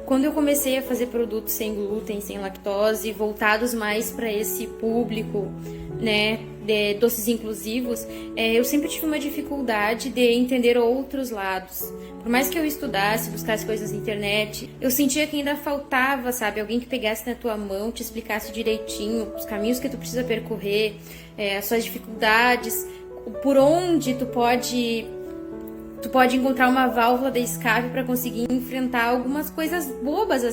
Quando eu comecei a fazer produtos sem glúten, sem lactose, voltados mais para esse público, né, de doces inclusivos, eu sempre tive uma dificuldade de entender outros lados. Por mais que eu estudasse, buscasse coisas na internet, eu sentia que ainda faltava, sabe, alguém que pegasse na tua mão, te explicasse direitinho os caminhos que tu precisa percorrer, as suas dificuldades, por onde tu pode encontrar uma válvula de escape para conseguir enfrentar algumas coisas bobas,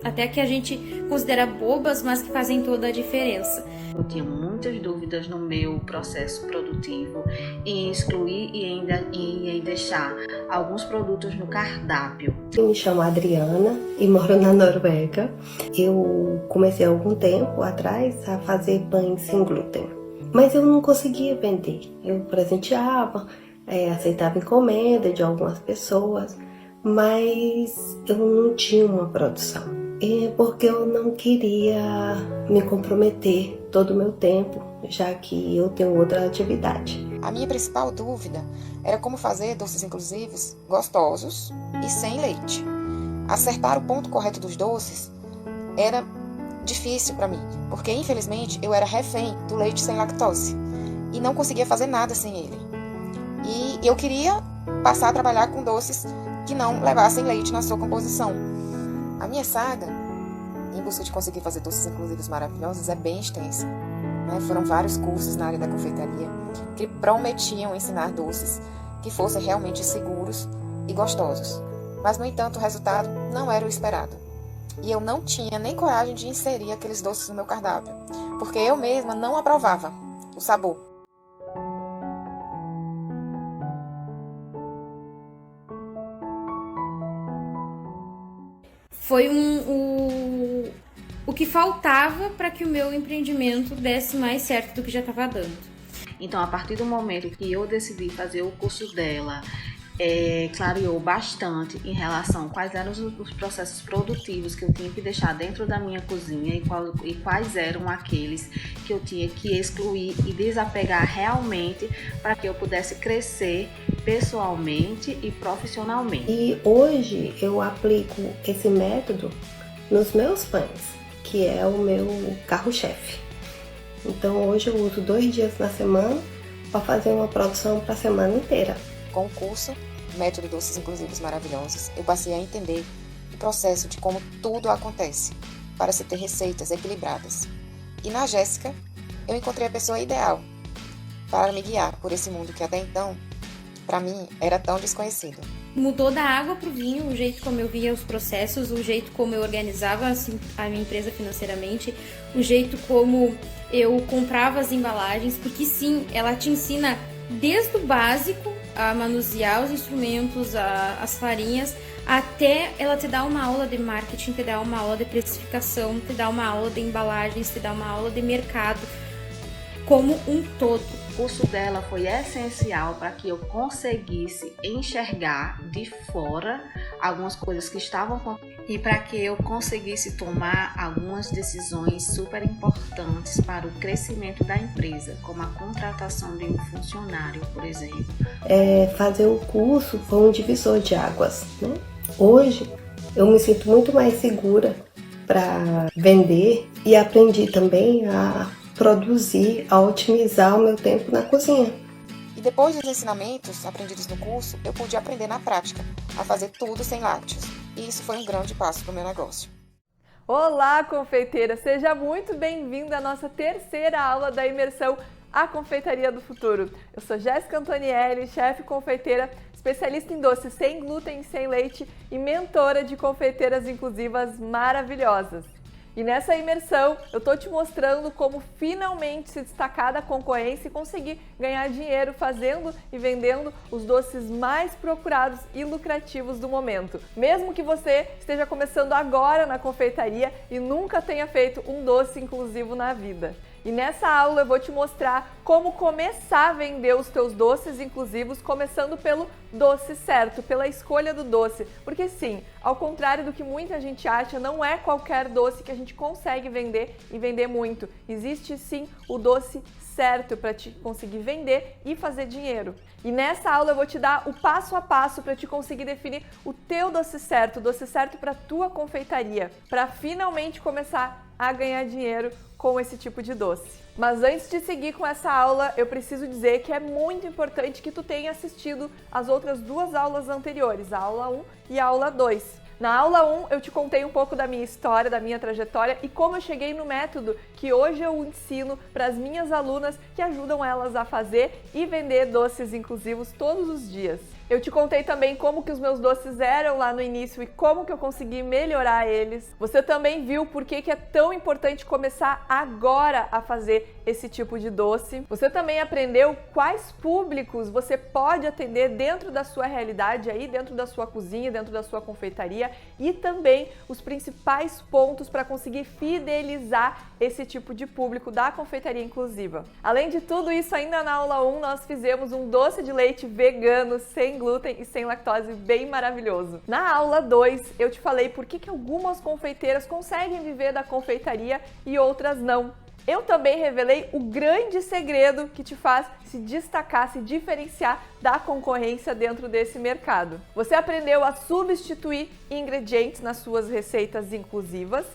até que a gente considera bobas, mas que fazem toda a diferença. Eu tinha muitas dúvidas no meu processo produtivo em excluir e em deixar alguns produtos no cardápio. Eu me chamo Adriana e moro na Noruega. Eu comecei há algum tempo atrás a fazer pães sem glúten, mas eu não conseguia vender. Eu presenteava, aceitava encomenda de algumas pessoas, mas eu não tinha uma produção. Porque eu não queria me comprometer todo o meu tempo, já que eu tenho outra atividade. A minha principal dúvida era como fazer doces inclusivos gostosos e sem leite. Acertar o ponto correto dos doces era difícil para mim, porque infelizmente eu era refém do leite sem lactose e não conseguia fazer nada sem ele. E eu queria passar a trabalhar com doces que não levassem leite na sua composição. A minha saga, em busca de conseguir fazer doces inclusivos maravilhosos, é bem extensa. Foram vários cursos na área da confeitaria que prometiam ensinar doces que fossem realmente seguros e gostosos. Mas, no entanto, o resultado não era o esperado. E eu não tinha nem coragem de inserir aqueles doces no meu cardápio, porque eu mesma não aprovava o sabor. Foi o que faltava para que o meu empreendimento desse mais certo do que já estava dando. Então, a partir do momento que eu decidi fazer o curso dela, clareou bastante em relação a quais eram os processos produtivos que eu tinha que deixar dentro da minha cozinha e quais eram aqueles que eu tinha que excluir e desapegar realmente para que eu pudesse crescer pessoalmente e profissionalmente. E hoje eu aplico esse método nos meus pães, que é o meu carro-chefe. Então hoje eu uso 2 dias na semana para fazer uma produção para a semana inteira. Com o curso Método Doces Inclusivos Maravilhosos, eu passei a entender o processo de como tudo acontece para se ter receitas equilibradas. E na Jéssica, eu encontrei a pessoa ideal para me guiar por esse mundo que até então, para mim, era tão desconhecido. Mudou da água para o vinho, o jeito como eu via os processos, o jeito como eu organizava a minha empresa financeiramente, o jeito como eu comprava as embalagens, porque sim, ela te ensina desde o básico a manusear os instrumentos, as farinhas, até ela te dar uma aula de marketing, te dar uma aula de precificação, te dar uma aula de embalagens, te dar uma aula de mercado, como um todo. O curso dela foi essencial para que eu conseguisse enxergar de fora algumas coisas que estavam acontecendo e para que eu conseguisse tomar algumas decisões super importantes para o crescimento da empresa, como a contratação de um funcionário, por exemplo. Fazer o curso foi um divisor de águas, né? Hoje eu me sinto muito mais segura para vender e aprendi também a produzir, a otimizar o meu tempo na cozinha. E depois dos ensinamentos aprendidos no curso, eu pude aprender na prática a fazer tudo sem lácteos. E isso foi um grande passo para o meu negócio. Olá, confeiteira! Seja muito bem-vinda à nossa terceira aula da imersão A Confeitaria do Futuro. Eu sou Jéssica Antonielli, chefe confeiteira, especialista em doces sem glúten e sem leite e mentora de confeiteiras inclusivas maravilhosas. E nessa imersão eu tô te mostrando como finalmente se destacar da concorrência e conseguir ganhar dinheiro fazendo e vendendo os doces mais procurados e lucrativos do momento. Mesmo que você esteja começando agora na confeitaria e nunca tenha feito um doce inclusivo na vida. E nessa aula eu vou te mostrar como começar a vender os teus doces inclusivos, começando pelo doce certo, pela escolha do doce. Porque sim, ao contrário do que muita gente acha, não é qualquer doce que a gente consegue vender e vender muito. Existe sim o doce certo para te conseguir vender e fazer dinheiro. E nessa aula eu vou te dar o passo a passo para te conseguir definir o teu doce certo para tua confeitaria, para finalmente começar a ganhar dinheiro com esse tipo de doce. Mas antes de seguir com essa aula, eu preciso dizer que é muito importante que tu tenha assistido as outras duas aulas anteriores, a aula 1 e a aula 2. Na aula 1, eu te contei um pouco da minha história, da minha trajetória e como eu cheguei no método que hoje eu ensino para as minhas alunas, que ajudam elas a fazer e vender doces inclusivos todos os dias. Eu te contei também como que os meus doces eram lá no início e como que eu consegui melhorar eles. Você também viu por que é tão importante começar agora a fazer esse tipo de doce. Você também aprendeu quais públicos você pode atender dentro da sua realidade aí, dentro da sua cozinha, dentro da sua confeitaria e também os principais pontos para conseguir fidelizar esse tipo de público da confeitaria inclusiva. Além de tudo isso, ainda na aula 1 nós fizemos um doce de leite vegano, sem glúten e sem lactose, bem maravilhoso. Na aula 2 eu te falei por que algumas confeiteiras conseguem viver da confeitaria e outras não. Eu também revelei o grande segredo que te faz se destacar, se diferenciar da concorrência dentro desse mercado. Você aprendeu a substituir ingredientes nas suas receitas inclusivas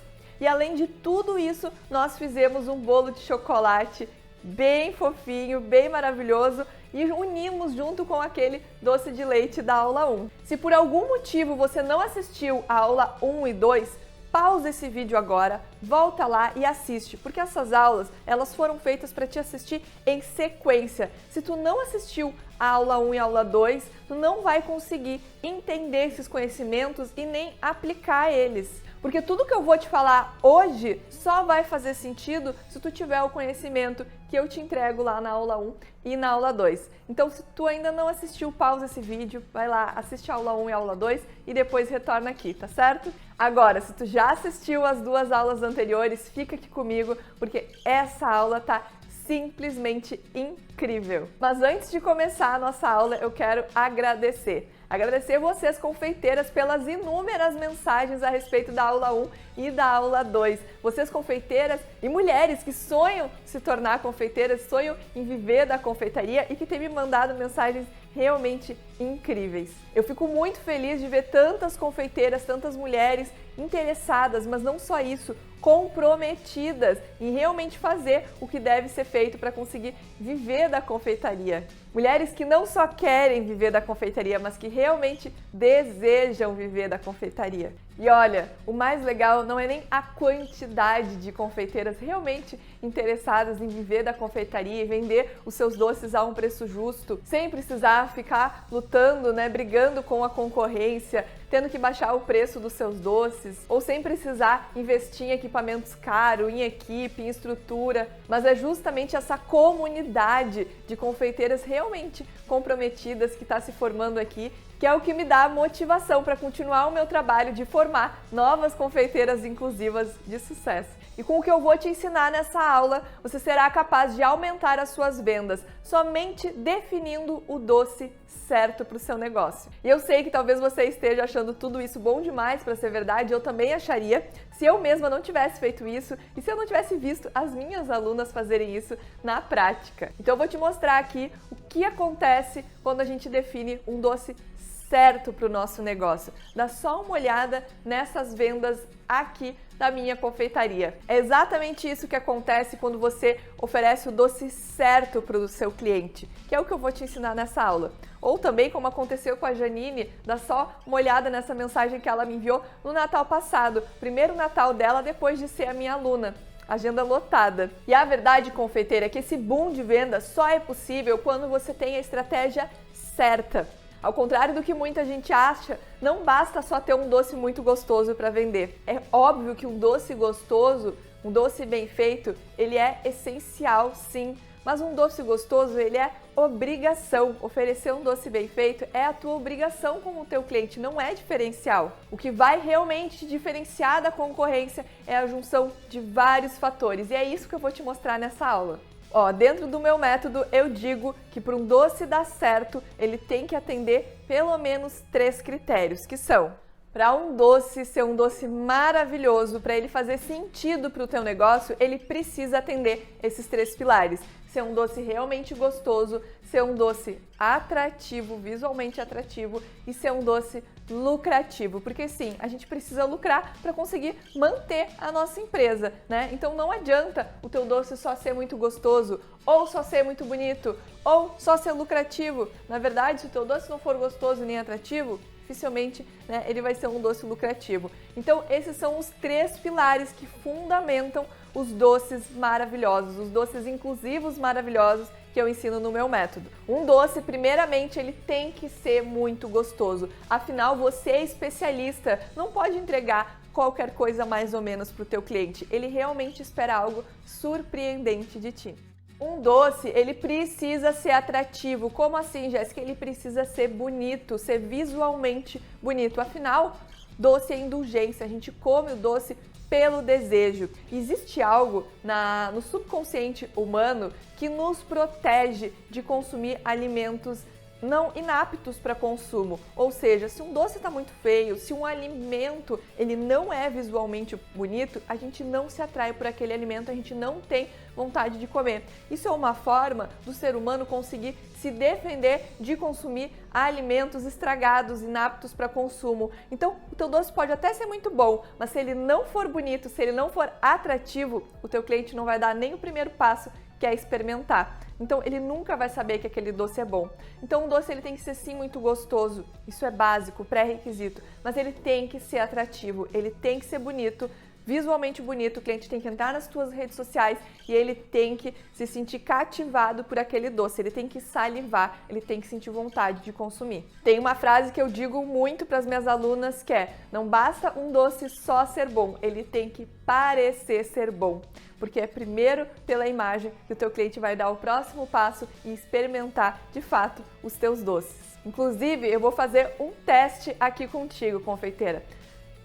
e além de tudo isso, nós fizemos um bolo de chocolate bem fofinho, bem maravilhoso e unimos junto com aquele doce de leite da aula 1. Se por algum motivo você não assistiu a aula 1 e 2, pausa esse vídeo agora, volta lá e assiste, porque essas aulas, elas foram feitas para te assistir em sequência. Se tu não assistiu a aula 1 e a aula 2, tu não vai conseguir entender esses conhecimentos e nem aplicar eles. Porque tudo que eu vou te falar hoje só vai fazer sentido se tu tiver o conhecimento que eu te entrego lá na aula 1 e na aula 2. Então, se tu ainda não assistiu, pausa esse vídeo, vai lá, assiste a aula 1 e a aula 2 e depois retorna aqui, tá certo? Agora, se tu já assistiu as duas aulas anteriores, fica aqui comigo, porque essa aula tá simplesmente incrível. Mas antes de começar a nossa aula, eu quero agradecer. Agradecer vocês, confeiteiras, pelas inúmeras mensagens a respeito da aula 1 e da aula 2. Vocês, confeiteiras e mulheres que sonham se tornar confeiteiras, sonham em viver da confeitaria e que têm me mandado mensagens realmente incríveis. Eu fico muito feliz de ver tantas confeiteiras, tantas mulheres interessadas, mas não só isso, comprometidas em realmente fazer o que deve ser feito para conseguir viver da confeitaria. Mulheres que não só querem viver da confeitaria, mas que realmente desejam viver da confeitaria. E olha, o mais legal não é nem a quantidade de confeiteiras realmente interessadas em viver da confeitaria e vender os seus doces a um preço justo, sem precisar ficar lutando, brigando com a concorrência, tendo que baixar o preço dos seus doces, ou sem precisar investir em equipamentos caros, em equipe, em estrutura, mas é justamente essa comunidade de confeiteiras realmente comprometidas que está se formando aqui, que é o que me dá motivação para continuar o meu trabalho de formar novas confeiteiras inclusivas de sucesso. E com o que eu vou te ensinar nessa aula, você será capaz de aumentar as suas vendas somente definindo o doce certo para o seu negócio. E eu sei que talvez você esteja achando tudo isso bom demais para ser verdade, eu também acharia, se eu mesma não tivesse feito isso e se eu não tivesse visto as minhas alunas fazerem isso na prática. Então eu vou te mostrar aqui o que acontece quando a gente define um doce certo para o nosso negócio. Dá só uma olhada nessas vendas aqui da minha confeitaria. É exatamente isso que acontece quando você oferece o doce certo para o seu cliente, que é o que eu vou te ensinar nessa aula. Ou também, como aconteceu com a Janine, dá só uma olhada nessa mensagem que ela me enviou no Natal passado, primeiro Natal dela depois de ser a minha aluna. Agenda lotada. E a verdade, confeiteira, é que esse boom de venda só é possível quando você tem a estratégia certa. Ao contrário do que muita gente acha, não basta só ter um doce muito gostoso para vender. É óbvio que um doce gostoso, um doce bem feito, ele é essencial sim, mas um doce gostoso, ele é obrigação. Oferecer um doce bem feito é a tua obrigação com o teu cliente, não é diferencial. O que vai realmente te diferenciar da concorrência é a junção de vários fatores, e é isso que eu vou te mostrar nessa aula. Dentro do meu método eu digo que para um doce dar certo, ele tem que atender pelo menos 3 critérios, que são: para um doce ser um doce maravilhoso, para ele fazer sentido para o teu negócio, ele precisa atender esses 3 pilares. Ser um doce realmente gostoso, ser um doce atrativo, visualmente atrativo, e ser um doce lucrativo, porque sim, a gente precisa lucrar para conseguir manter a nossa empresa, né? Então não adianta o teu doce só ser muito gostoso, ou só ser muito bonito, ou só ser lucrativo. Na verdade, se o teu doce não for gostoso nem atrativo, dificilmente, né, ele vai ser um doce lucrativo. Então esses são os 3 pilares que fundamentam os doces maravilhosos, os doces inclusivos maravilhosos que eu ensino no meu método. Um doce, primeiramente, ele tem que ser muito gostoso. Afinal, você é especialista, não pode entregar qualquer coisa mais ou menos para o teu cliente. Ele realmente espera algo surpreendente de ti. Um doce, ele precisa ser atrativo. Como assim, Jéssica? Ele precisa ser bonito, ser visualmente bonito. Afinal, doce é indulgência, a gente come o doce pelo desejo. Existe algo no subconsciente humano que nos protege de consumir alimentos não inaptos para consumo. Ou seja, se um doce está muito feio, se um alimento ele não é visualmente bonito, a gente não se atrai por aquele alimento, a gente não tem vontade de comer. Isso é uma forma do ser humano conseguir se defender de consumir alimentos estragados, inaptos para consumo. Então, o teu doce pode até ser muito bom, mas se ele não for bonito, se ele não for atrativo, o teu cliente não vai dar nem o primeiro passo, que é experimentar. Então ele nunca vai saber que aquele doce é bom. Então um doce ele tem que ser sim muito gostoso, isso é básico, pré-requisito, mas ele tem que ser atrativo, ele tem que ser bonito, visualmente bonito, o cliente tem que entrar nas tuas redes sociais e ele tem que se sentir cativado por aquele doce, ele tem que salivar, ele tem que sentir vontade de consumir. Tem uma frase que eu digo muito para as minhas alunas que é: não basta um doce só ser bom, ele tem que parecer ser bom. Porque é primeiro pela imagem que o teu cliente vai dar o próximo passo e experimentar de fato os teus doces. Inclusive, eu vou fazer um teste aqui contigo, confeiteira.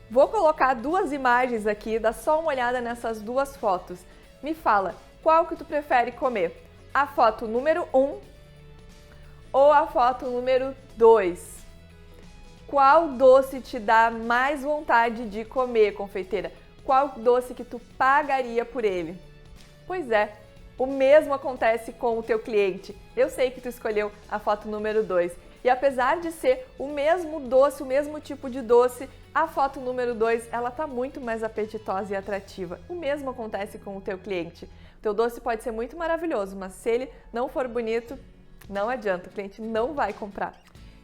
Vou colocar 2 imagens aqui, dá só uma olhada nessas 2 fotos. Me fala, qual que tu prefere comer? A foto número 1 ou a foto número 2? Qual doce te dá mais vontade de comer, confeiteira? Qual doce que tu pagaria por ele? Pois é, o mesmo acontece com o teu cliente. Eu sei que tu escolheu a foto número 2. E apesar de ser o mesmo doce, o mesmo tipo de doce, a foto número 2, ela tá muito mais apetitosa e atrativa. O mesmo acontece com o teu cliente. O teu doce pode ser muito maravilhoso, mas se ele não for bonito, não adianta, o cliente não vai comprar.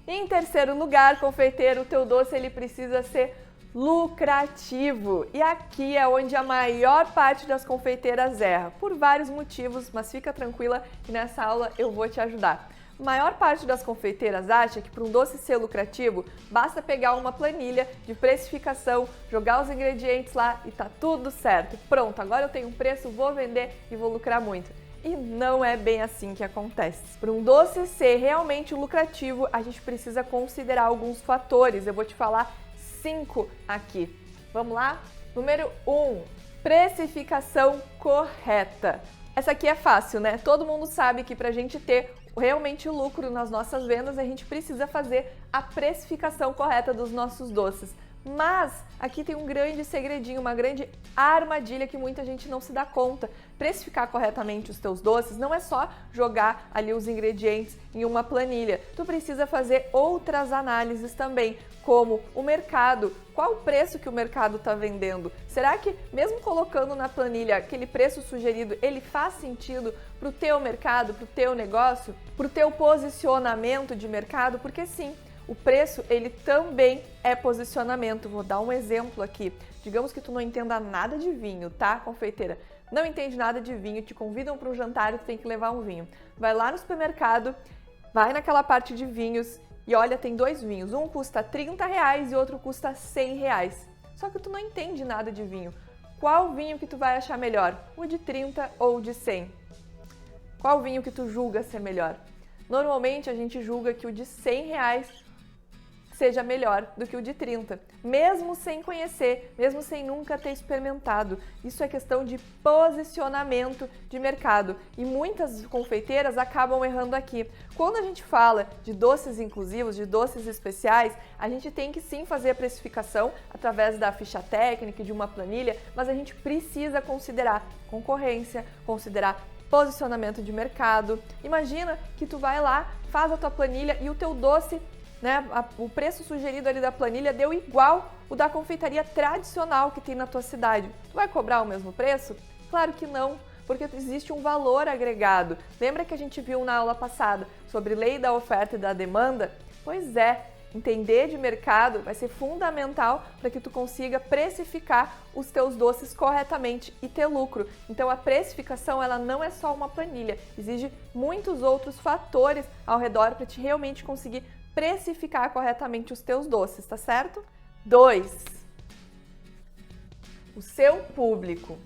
E em terceiro lugar, confeiteiro, o teu doce ele precisa ser lucrativo. E aqui é onde a maior parte das confeiteiras erra, por vários motivos, mas fica tranquila que nessa aula eu vou te ajudar. A maior parte das confeiteiras acha que para um doce ser lucrativo, basta pegar uma planilha de precificação, jogar os ingredientes lá e tá tudo certo. Pronto, agora eu tenho um preço, vou vender e vou lucrar muito. E não é bem assim que acontece. Para um doce ser realmente lucrativo, a gente precisa considerar alguns fatores. Eu vou te falar 5 aqui. Vamos lá? Número 1, precificação correta. Essa aqui é fácil, né? Todo mundo sabe que para a gente ter realmente lucro nas nossas vendas, a gente precisa fazer a precificação correta dos nossos doces. Mas aqui tem um grande segredinho, uma grande armadilha que muita gente não se dá conta. Precificar corretamente os teus doces não é só jogar ali os ingredientes em uma planilha. Tu precisa fazer outras análises também, como o mercado. Qual o preço que o mercado está vendendo? Será que mesmo colocando na planilha aquele preço sugerido, ele faz sentido para o teu mercado, para o teu negócio, para o teu posicionamento de mercado? Porque sim, o preço, ele também é posicionamento. Vou dar um exemplo aqui. Digamos que tu não entenda nada de vinho, tá, confeiteira? Não entende nada de vinho, te convidam para um jantar e tu tem que levar um vinho. Vai lá no supermercado, vai naquela parte de vinhos e olha, tem 2 vinhos. Um custa R$30 e outro custa R$100. Só que tu não entende nada de vinho. Qual vinho que tu vai achar melhor? O de 30 ou o de 100? Qual vinho que tu julga ser melhor? Normalmente a gente julga que o de R$100 seja melhor do que o de 30, mesmo sem conhecer, mesmo sem nunca ter experimentado. Isso é questão de posicionamento de mercado e muitas confeiteiras acabam errando aqui. Quando a gente fala de doces inclusivos, de doces especiais, a gente tem que sim fazer a precificação através da ficha técnica e de uma planilha, mas a gente precisa considerar concorrência, considerar posicionamento de mercado. Imagina que tu vai lá, faz a tua planilha e o teu doce, né, o preço sugerido ali da planilha deu igual o da confeitaria tradicional que tem na tua cidade. Tu vai cobrar o mesmo preço? Claro que não, porque existe um valor agregado. Lembra que a gente viu na aula passada sobre lei da oferta e da demanda? Pois é, entender de mercado vai ser fundamental para que tu consiga precificar os teus doces corretamente e ter lucro. Então a precificação ela não é só uma planilha, exige muitos outros fatores ao redor para te realmente conseguir precificar corretamente os teus doces, tá certo? 2. O seu público.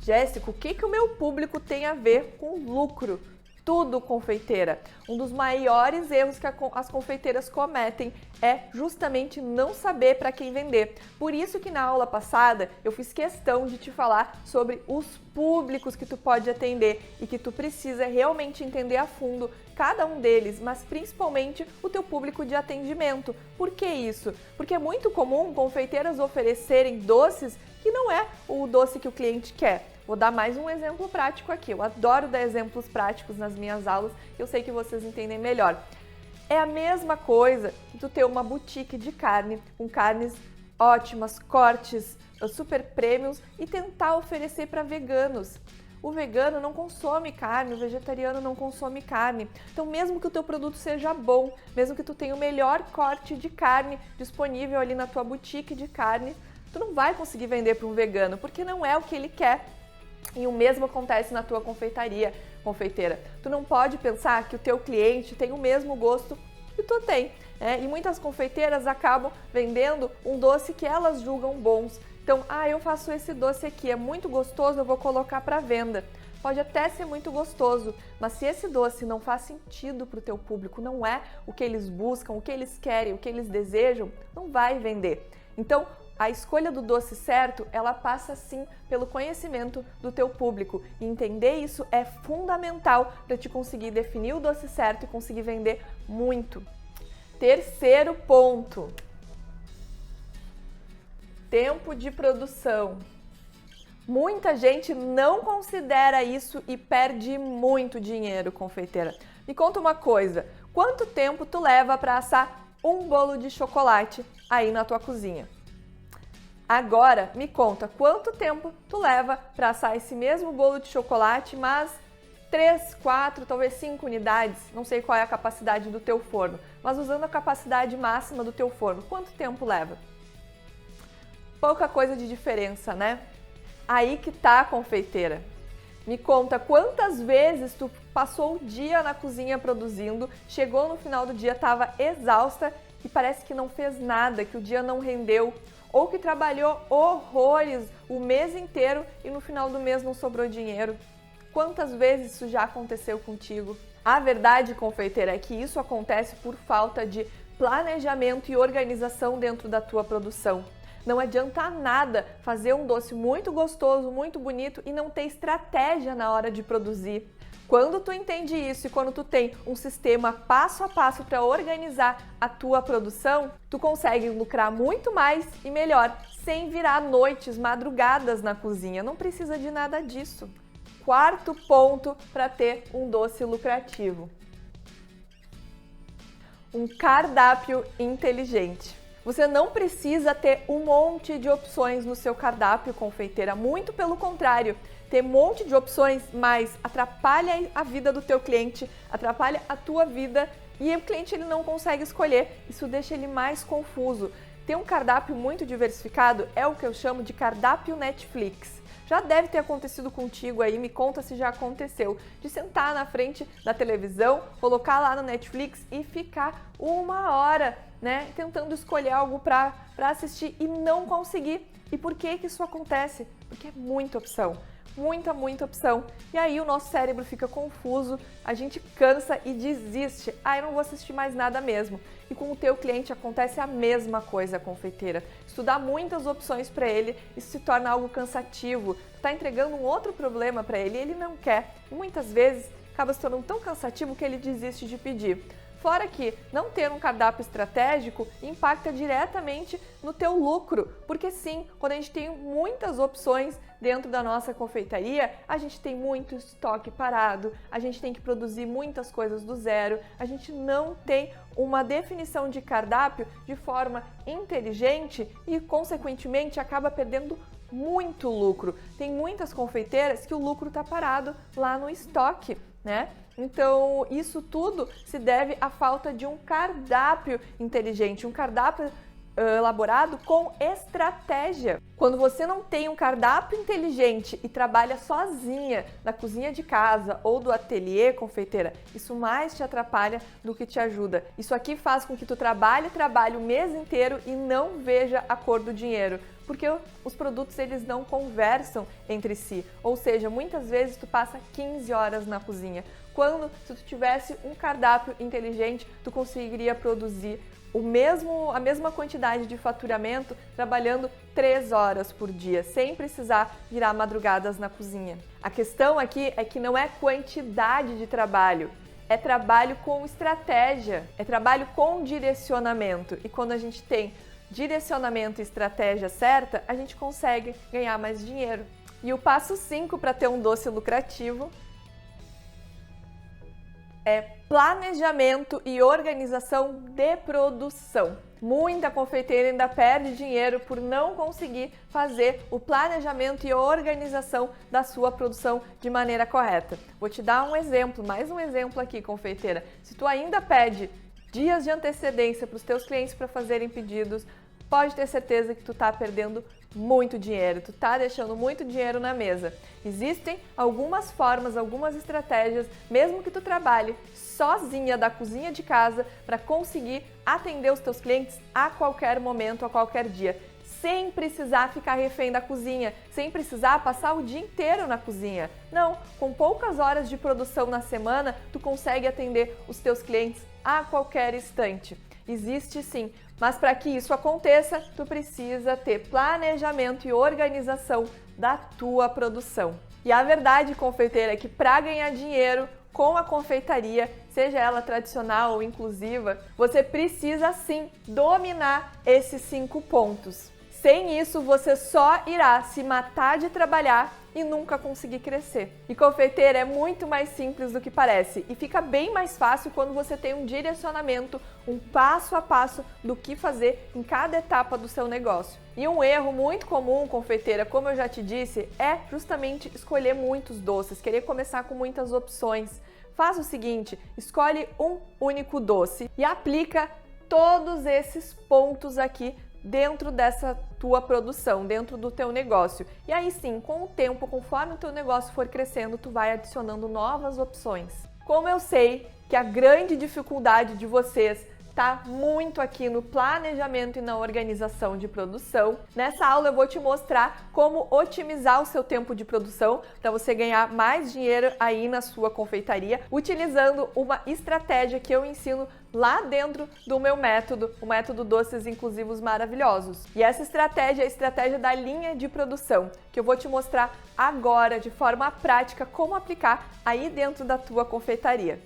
Jéssica, o que o meu público tem a ver com lucro? Tudo, confeiteira. Um dos maiores erros que as confeiteiras cometem é justamente não saber para quem vender. Por isso que na aula passada eu fiz questão de te falar sobre os públicos que tu pode atender e que tu precisa realmente entender a fundo cada um deles, mas principalmente o teu público de atendimento. Por que isso? Porque é muito comum confeiteiras oferecerem doces que não é o doce que o cliente quer. Vou dar mais um exemplo prático aqui. Eu adoro dar exemplos práticos nas minhas aulas, que eu sei que vocês entendem melhor. É a mesma coisa que tu ter uma boutique de carne, com carnes ótimas, cortes super premiums e tentar oferecer para veganos. O vegano não consome carne, o vegetariano não consome carne. Então, mesmo que o teu produto seja bom, mesmo que tu tenha o melhor corte de carne disponível ali na tua boutique de carne, tu não vai conseguir vender para um vegano, porque não é o que ele quer. E o mesmo acontece na tua confeitaria, confeiteira. Tu não pode pensar que o teu cliente tem o mesmo gosto que tu tem, né? E muitas confeiteiras acabam vendendo um doce que elas julgam bons. Então, eu faço esse doce aqui, é muito gostoso, eu vou colocar para venda. Pode até ser muito gostoso, mas se esse doce não faz sentido para o teu público, não é o que eles buscam, o que eles querem, o que eles desejam, não vai vender. Então, a escolha do doce certo, ela passa sim pelo conhecimento do teu público. E entender isso é fundamental para te conseguir definir o doce certo e conseguir vender muito. Terceiro ponto. Tempo de produção. Muita gente não considera isso e perde muito dinheiro, confeiteira. Me conta uma coisa, quanto tempo tu leva para assar um bolo de chocolate aí na tua cozinha? Agora, me conta quanto tempo tu leva para assar esse mesmo bolo de chocolate, mas 3, 4, talvez 5 unidades, não sei qual é a capacidade do teu forno, mas usando a capacidade máxima do teu forno, quanto tempo leva? Pouca coisa de diferença, né? Aí que tá a confeiteira. Me conta quantas vezes tu passou o dia na cozinha produzindo, chegou no final do dia, estava exausta e parece que não fez nada, que o dia não rendeu, ou que trabalhou horrores o mês inteiro e no final do mês não sobrou dinheiro. Quantas vezes isso já aconteceu contigo? A verdade, confeiteira, é que isso acontece por falta de planejamento e organização dentro da tua produção. Não adianta nada fazer um doce muito gostoso, muito bonito e não ter estratégia na hora de produzir. Quando tu entende isso e quando tu tem um sistema passo a passo para organizar a tua produção, tu consegue lucrar muito mais e melhor, sem virar noites, madrugadas na cozinha. Não precisa de nada disso. Quarto ponto para ter um doce lucrativo. Um cardápio inteligente. Você não precisa ter um monte de opções no seu cardápio, confeiteira. Muito pelo contrário, ter um monte de opções, mas atrapalha a vida do teu cliente, atrapalha a tua vida e o cliente ele não consegue escolher. Isso deixa ele mais confuso. Ter um cardápio muito diversificado é o que eu chamo de cardápio Netflix. Já deve ter acontecido contigo aí, me conta se já aconteceu, de sentar na frente da televisão, colocar lá no Netflix e ficar 1 hora, né, tentando escolher algo para assistir e não conseguir. E por que isso acontece? Porque é muita opção. muita opção. E aí o nosso cérebro fica confuso, a gente cansa e desiste. Ah, eu não vou assistir mais nada mesmo. E com o teu cliente acontece a mesma coisa, confeiteira. Estudar muitas opções para ele, isso se torna algo cansativo. Tu tá entregando um outro problema para ele e ele não quer. E muitas vezes acaba se tornando tão cansativo que ele desiste de pedir. Fora que não ter um cardápio estratégico impacta diretamente no teu lucro, porque sim, quando a gente tem muitas opções dentro da nossa confeitaria, a gente tem muito estoque parado, a gente tem que produzir muitas coisas do zero, a gente não tem uma definição de cardápio de forma inteligente e, consequentemente, acaba perdendo muito lucro. Tem muitas confeiteiras que o lucro está parado lá no estoque, né? Então, isso tudo se deve à falta de um cardápio inteligente, um cardápio elaborado com estratégia. Quando você não tem um cardápio inteligente e trabalha sozinha na cozinha de casa ou do ateliê, confeiteira, isso mais te atrapalha do que te ajuda. Isso aqui faz com que tu trabalhe o mês inteiro e não veja a cor do dinheiro, porque os produtos eles não conversam entre si. Ou seja, muitas vezes tu passa 15 horas na cozinha, quando se tu tivesse um cardápio inteligente, tu conseguiria produzir a mesma quantidade de faturamento trabalhando 3 horas por dia, sem precisar virar madrugadas na cozinha. A questão aqui é que não é quantidade de trabalho, é trabalho com estratégia, é trabalho com direcionamento. E quando a gente tem direcionamento e estratégia certa, a gente consegue ganhar mais dinheiro. E o passo 5 para ter um doce lucrativo é planejamento e organização de produção. Muita confeiteira ainda perde dinheiro por não conseguir fazer o planejamento e a organização da sua produção de maneira correta. Vou te dar um exemplo, mais um exemplo aqui, confeiteira. Se tu ainda pede dias de antecedência para os teus clientes para fazerem pedidos, pode ter certeza que tu tá perdendo muito dinheiro, tu tá deixando muito dinheiro na mesa. Existem algumas formas, algumas estratégias, mesmo que tu trabalhe sozinha da cozinha de casa, para conseguir atender os teus clientes a qualquer momento, a qualquer dia, sem precisar ficar refém da cozinha, sem precisar passar o dia inteiro na cozinha. Não, com poucas horas de produção na semana, tu consegue atender os teus clientes a qualquer instante. Existe sim, mas para que isso aconteça, tu precisa ter planejamento e organização da tua produção. E a verdade, confeiteira, é que para ganhar dinheiro com a confeitaria, seja ela tradicional ou inclusiva, você precisa sim dominar esses 5 pontos. Sem isso, você só irá se matar de trabalhar e nunca conseguir crescer. E confeiteira é muito mais simples do que parece e fica bem mais fácil quando você tem um direcionamento, um passo a passo do que fazer em cada etapa do seu negócio. E um erro muito comum, confeiteira, como eu já te disse, é justamente escolher muitos doces, querer começar com muitas opções. Faz o seguinte, escolhe um único doce e aplica todos esses pontos aqui dentro dessa tua produção, dentro do teu negócio. E aí sim, com o tempo, conforme o teu negócio for crescendo, tu vai adicionando novas opções. Como eu sei que a grande dificuldade de vocês está muito aqui no planejamento e na organização de produção, nessa aula eu vou te mostrar como otimizar o seu tempo de produção para você ganhar mais dinheiro aí na sua confeitaria, utilizando uma estratégia que eu ensino lá dentro do meu método, o método Doces Inclusivos Maravilhosos. E essa estratégia é a estratégia da linha de produção, que eu vou te mostrar agora de forma prática como aplicar aí dentro da tua confeitaria.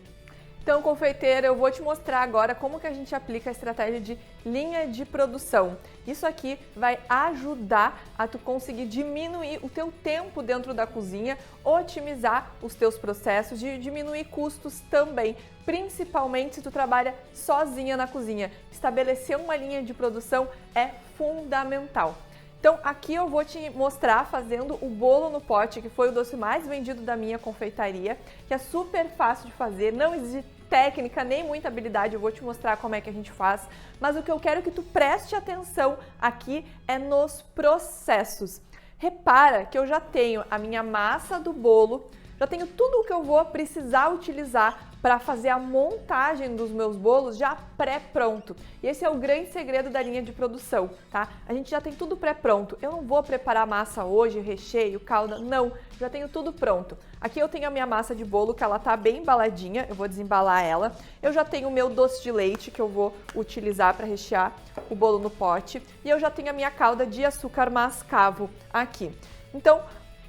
Então, confeiteira, eu vou te mostrar agora como que a gente aplica a estratégia de linha de produção. Isso aqui vai ajudar a tu conseguir diminuir o teu tempo dentro da cozinha, otimizar os teus processos, de diminuir custos também, principalmente se tu trabalha sozinha na cozinha. Estabelecer uma linha de produção é fundamental. Então, aqui eu vou te mostrar fazendo o bolo no pote, que foi o doce mais vendido da minha confeitaria, que é super fácil de fazer, não exige técnica nem muita habilidade, eu vou te mostrar como é que a gente faz, mas o que eu quero que tu preste atenção aqui é nos processos. Repara que eu já tenho a minha massa do bolo Já tenho tudo o que eu vou precisar utilizar para fazer a montagem dos meus bolos já pré-pronto. E esse é o grande segredo da linha de produção, tá? A gente já tem tudo pré-pronto. Eu não vou preparar a massa hoje, recheio, calda, não. Já tenho tudo pronto. Aqui eu tenho a minha massa de bolo, que ela tá bem embaladinha, eu vou desembalar ela. Eu já tenho o meu doce de leite, que eu vou utilizar para rechear o bolo no pote. E eu já tenho a minha calda de açúcar mascavo aqui. Então,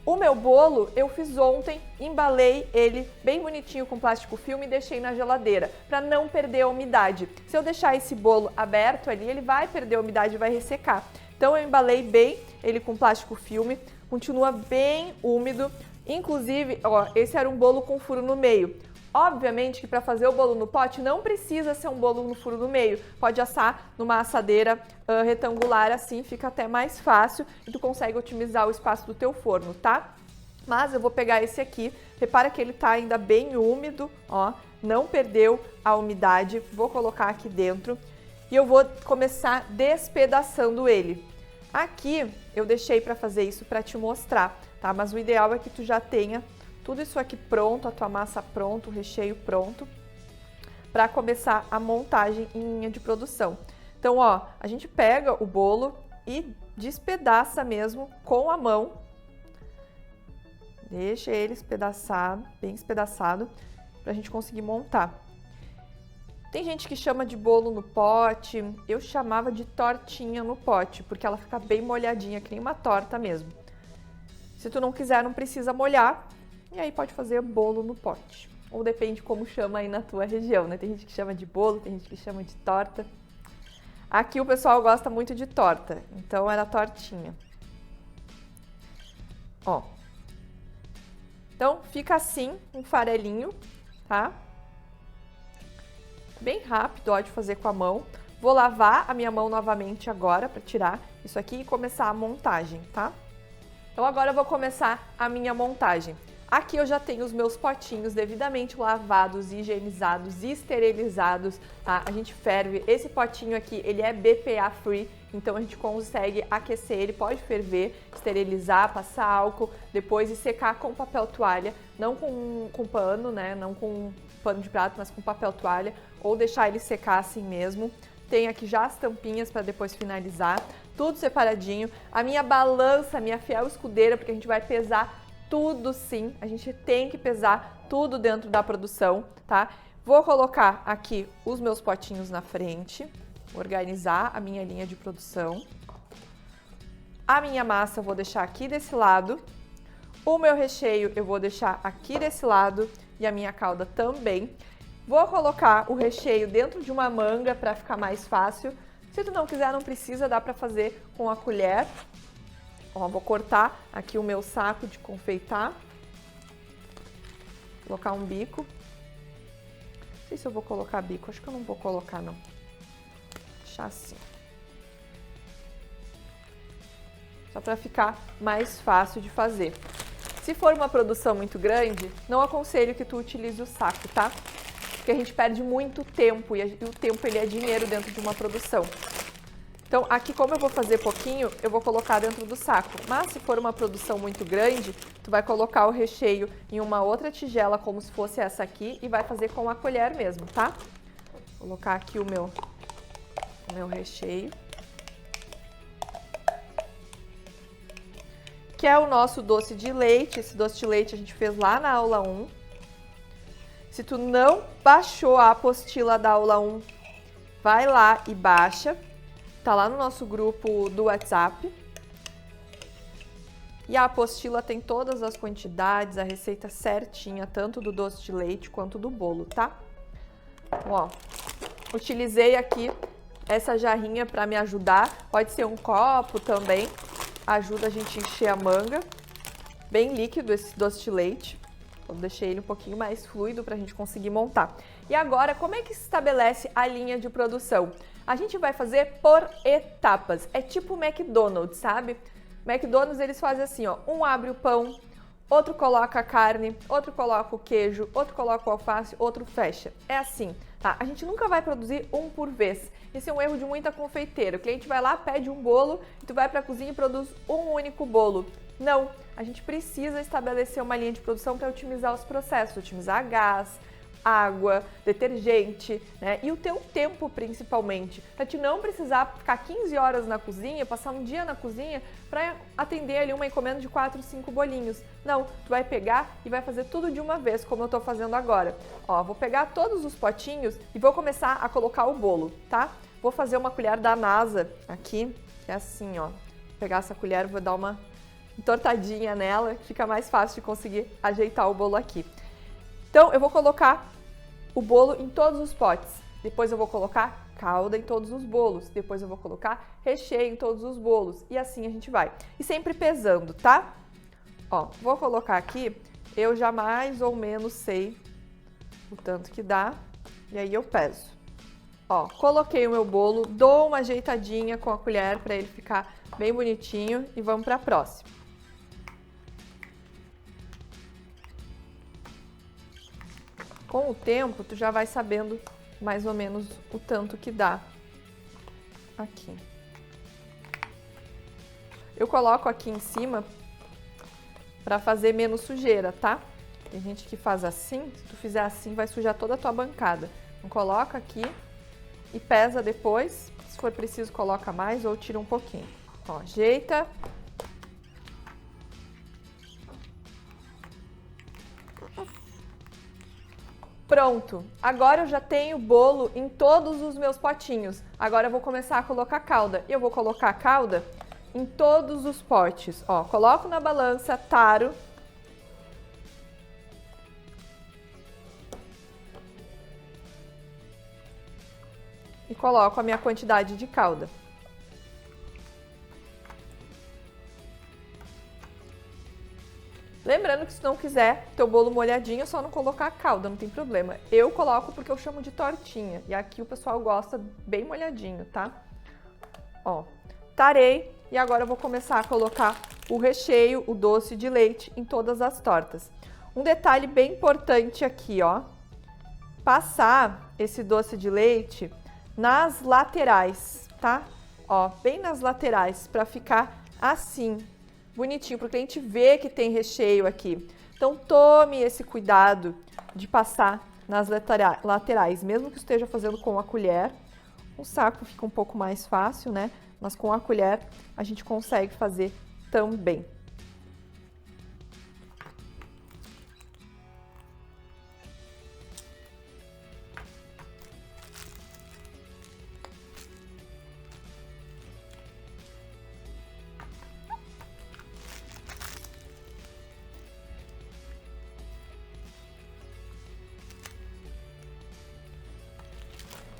o meu bolo eu fiz ontem, embalei ele bem bonitinho com plástico filme e deixei na geladeira para não perder a umidade. Se eu deixar esse bolo aberto ali, ele vai perder a umidade e vai ressecar. Então eu embalei bem ele com plástico filme, continua bem úmido. Inclusive, ó, esse era um bolo com furo no meio. Obviamente que para fazer o bolo no pote não precisa ser um bolo no furo no meio. Pode assar numa assadeira retangular, assim fica até mais fácil e tu consegue otimizar o espaço do teu forno, tá? Mas eu vou pegar esse aqui, repara que ele tá ainda bem úmido, ó, não perdeu a umidade. Vou colocar aqui dentro e eu vou começar despedaçando ele. Aqui eu deixei para fazer isso para te mostrar, tá? Mas o ideal é que tu já tenha tudo isso aqui pronto, a tua massa pronto, o recheio pronto, para começar a montagem em linha de produção. Então, ó, a gente pega o bolo e despedaça mesmo com a mão. Deixa ele espedaçado, bem espedaçado, para a gente conseguir montar. Tem gente que chama de bolo no pote, eu chamava de tortinha no pote, porque ela fica bem molhadinha, que nem uma torta mesmo. Se tu não quiser, não precisa molhar. E aí pode fazer bolo no pote. Ou depende como chama aí na tua região, né? Tem gente que chama de bolo, tem gente que chama de torta. Aqui o pessoal gosta muito de torta, então era tortinha. Ó. Então fica assim, um farelinho, tá? Bem rápido, ó, de fazer com a mão. Vou lavar a minha mão novamente agora para tirar isso aqui e começar a montagem, tá? Então agora eu vou começar a minha montagem. Aqui eu já tenho os meus potinhos devidamente lavados, higienizados e esterilizados, tá? A gente ferve. Esse potinho aqui, ele é BPA free, então a gente consegue aquecer ele, pode ferver, esterilizar, passar álcool, depois e secar com papel toalha, não com pano, né? Não com pano de prato, mas com papel toalha, ou deixar ele secar assim mesmo. Tem aqui já as tampinhas para depois finalizar, tudo separadinho. A minha balança, minha fiel escudeira, porque a gente vai pesar tudo sim, a gente tem que pesar tudo dentro da produção, tá? Vou colocar aqui os meus potinhos na frente, organizar a minha linha de produção. A minha massa eu vou deixar aqui desse lado, o meu recheio eu vou deixar aqui desse lado e a minha calda também. Vou colocar o recheio dentro de uma manga para ficar mais fácil. Se tu não quiser, não precisa, dá para fazer com a colher. Ó, vou cortar aqui o meu saco de confeitar, colocar um bico. Não sei se eu vou colocar bico, acho que eu não vou colocar não. Deixar assim. Só para ficar mais fácil de fazer. Se for uma produção muito grande, não aconselho que tu utilize o saco, tá? Porque a gente perde muito tempo e o tempo ele é dinheiro dentro de uma produção. Então, aqui como eu vou fazer pouquinho, eu vou colocar dentro do saco. Mas se for uma produção muito grande, tu vai colocar o recheio em uma outra tigela, como se fosse essa aqui, e vai fazer com a colher mesmo, tá? Vou colocar aqui o meu recheio. Que é o nosso doce de leite. Esse doce de leite a gente fez lá na aula 1. Se tu não baixou a apostila da aula 1, vai lá e baixa. Tá lá no nosso grupo do WhatsApp. E a apostila tem todas as quantidades, a receita certinha, tanto do doce de leite quanto do bolo, tá? Ó, utilizei aqui essa jarrinha para me ajudar. Pode ser um copo também, ajuda a gente a encher a manga. Bem líquido esse doce de leite. Eu deixei ele um pouquinho mais fluido para a gente conseguir montar. E agora, como é que se estabelece a linha de produção? A gente vai fazer por etapas. É tipo o McDonald's, sabe? McDonald's eles fazem assim, ó. Um abre o pão, outro coloca a carne, outro coloca o queijo, outro coloca o alface, outro fecha. É assim, tá? A gente nunca vai produzir um por vez. Esse é um erro de muita confeiteira. O cliente vai lá, pede um bolo, e tu vai para a cozinha e produz um único bolo. Não, a gente precisa estabelecer uma linha de produção para otimizar os processos, otimizar gás, água, detergente, né? E o teu tempo principalmente, para te não precisar ficar 15 horas na cozinha, passar um dia na cozinha para atender ali uma encomenda de 4, 5 bolinhos. Não, tu vai pegar e vai fazer tudo de uma vez, como eu tô fazendo agora. Ó, vou pegar todos os potinhos e vou começar a colocar o bolo, tá? Vou fazer uma colher da NASA aqui, que é assim, ó. Vou pegar essa colher, vou dar uma entortadinha nela, fica mais fácil de conseguir ajeitar o bolo aqui. Então, eu vou colocar o bolo em todos os potes. Depois eu vou colocar calda em todos os bolos. Depois eu vou colocar recheio em todos os bolos. E assim a gente vai. E sempre pesando, tá? Ó, vou colocar aqui. Eu já mais ou menos sei o tanto que dá. E aí eu peso. Ó, coloquei o meu bolo. Dou uma ajeitadinha com a colher para ele ficar bem bonitinho. E vamos para a próxima. Com o tempo, tu já vai sabendo mais ou menos o tanto que dá aqui. Eu coloco aqui em cima para fazer menos sujeira, tá? Tem gente que faz assim, se tu fizer assim vai sujar toda a tua bancada. Então coloca aqui e pesa depois, se for preciso coloca mais ou tira um pouquinho. Ó, ajeita. Pronto, agora eu já tenho bolo em todos os meus potinhos. Agora eu vou começar a colocar calda. Eu vou colocar a calda em todos os potes. Ó, coloco na balança, taro. E coloco a minha quantidade de calda. Lembrando que se não quiser teu bolo molhadinho, é só não colocar calda, não tem problema. Eu coloco porque eu chamo de tortinha. E aqui o pessoal gosta bem molhadinho, tá? Ó, tarei e agora eu vou começar a colocar o recheio, o doce de leite em todas as tortas. Um detalhe bem importante aqui, ó. Passar esse doce de leite nas laterais, tá? Ó, bem nas laterais, para ficar assim, bonitinho, para o cliente ver que tem recheio aqui. Então, tome esse cuidado de passar nas laterais, mesmo que esteja fazendo com a colher. O saco fica um pouco mais fácil, né? Mas com a colher a gente consegue fazer também.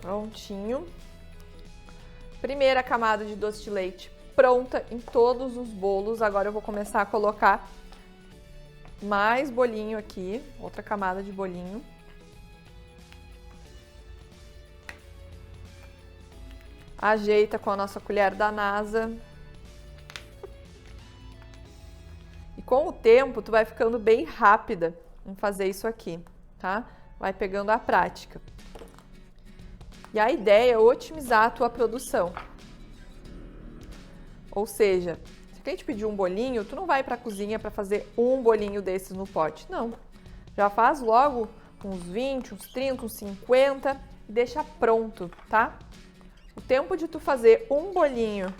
Prontinho. Primeira camada de doce de leite pronta em todos os bolos. Agora eu vou começar a colocar mais bolinho aqui, outra camada de bolinho. Ajeita com a nossa colher da NASA. E com o tempo, tu vai ficando bem rápida em fazer isso aqui, tá? Vai pegando a prática. E a ideia é otimizar a tua produção. Ou seja, se o cliente pedir um bolinho, tu não vai para a cozinha para fazer um bolinho desses no pote. Não. Já faz logo uns 20, uns 30, uns 50 e deixa pronto, tá? O tempo de tu fazer um bolinho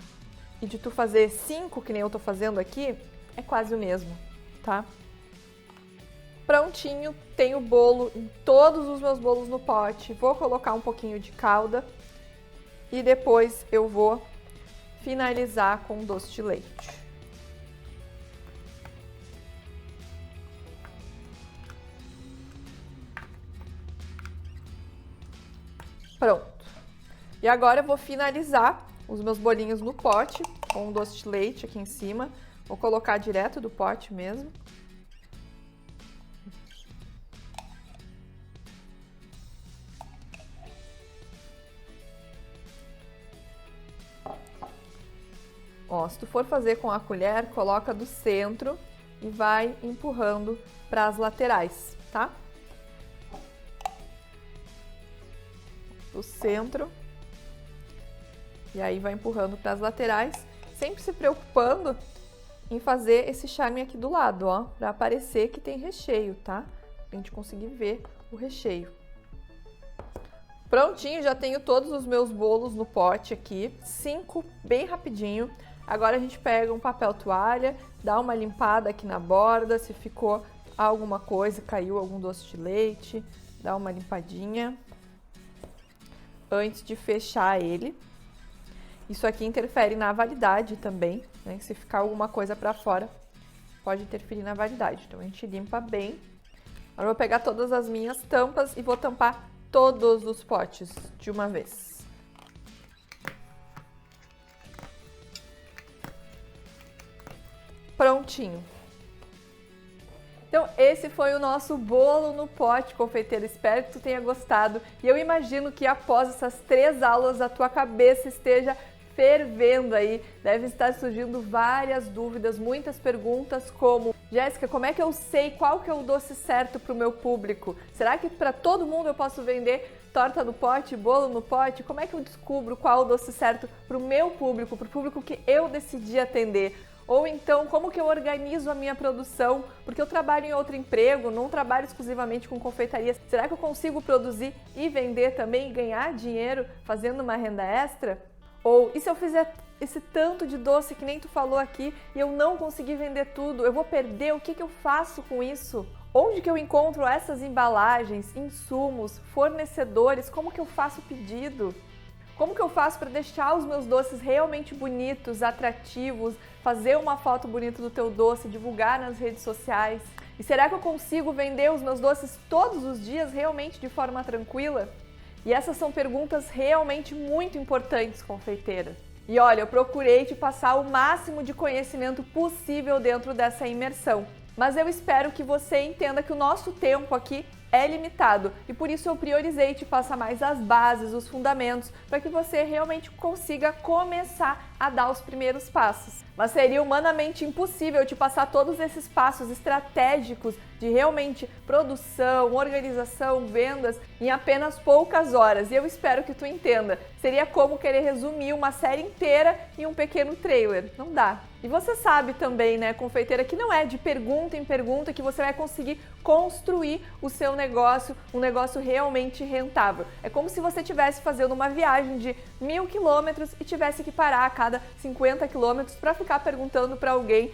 e de tu fazer 5, que nem eu tô fazendo aqui, é quase o mesmo, tá? Prontinho, tenho bolo em todos os meus bolos no pote. Vou colocar um pouquinho de calda e depois eu vou finalizar com doce de leite. Pronto. E agora eu vou finalizar os meus bolinhos no pote com o doce de leite aqui em cima. Vou colocar direto do pote mesmo. Ó, se tu for fazer com a colher, coloca do centro e vai empurrando para as laterais, tá? O centro. E aí vai empurrando para as laterais, sempre se preocupando em fazer esse charme aqui do lado, ó, para aparecer que tem recheio, tá? Pra gente conseguir ver o recheio. Prontinho, já tenho todos os meus bolos no pote aqui, 5 bem rapidinho. Agora a gente pega um papel toalha, dá uma limpada aqui na borda, se ficou alguma coisa, caiu algum doce de leite, dá uma limpadinha antes de fechar ele. Isso aqui interfere na validade também, né? Se ficar alguma coisa para fora, pode interferir na validade. Então a gente limpa bem. Agora eu vou pegar todas as minhas tampas e vou tampar todos os potes de uma vez. Prontinho. Então esse foi o nosso bolo no pote, confeiteiro. Espero que tu tenha gostado. E eu imagino que após essas 3 aulas a tua cabeça esteja fervendo aí, deve estar surgindo várias dúvidas, muitas perguntas como: Jéssica, como é que eu sei qual que é o doce certo para o meu público? Será que para todo mundo eu posso vender torta no pote, bolo no pote? Como é que eu descubro qual o doce certo para o meu público, para o público que eu decidi atender? Ou então, como que eu organizo a minha produção? Porque eu trabalho em outro emprego, não trabalho exclusivamente com confeitaria. Será que eu consigo produzir e vender também e ganhar dinheiro fazendo uma renda extra? Ou, e se eu fizer esse tanto de doce que nem tu falou aqui e eu não conseguir vender tudo, eu vou perder? O que que eu faço com isso? Onde que eu encontro essas embalagens, insumos, fornecedores? Como que eu faço o pedido? Como que eu faço para deixar os meus doces realmente bonitos, atrativos, fazer uma foto bonita do teu doce, divulgar nas redes sociais? E será que eu consigo vender os meus doces todos os dias realmente de forma tranquila? E essas são perguntas realmente muito importantes, confeiteira. E olha, eu procurei te passar o máximo de conhecimento possível dentro dessa imersão. Mas eu espero que você entenda que o nosso tempo aqui é limitado e por isso eu priorizei te passar mais as bases, os fundamentos, para que você realmente consiga começar a dar os primeiros passos. Mas seria humanamente impossível te passar todos esses passos estratégicos de realmente produção, organização, vendas em apenas poucas horas. E eu espero que tu entenda. Seria como querer resumir uma série inteira em um pequeno trailer. Não dá. E você sabe também, né, confeiteira, que não é de pergunta em pergunta que você vai conseguir construir o seu negócio, um negócio realmente rentável. É como se você estivesse fazendo uma viagem de 1000 quilômetros e tivesse que parar a cada 50 quilômetros para ficar perguntando para alguém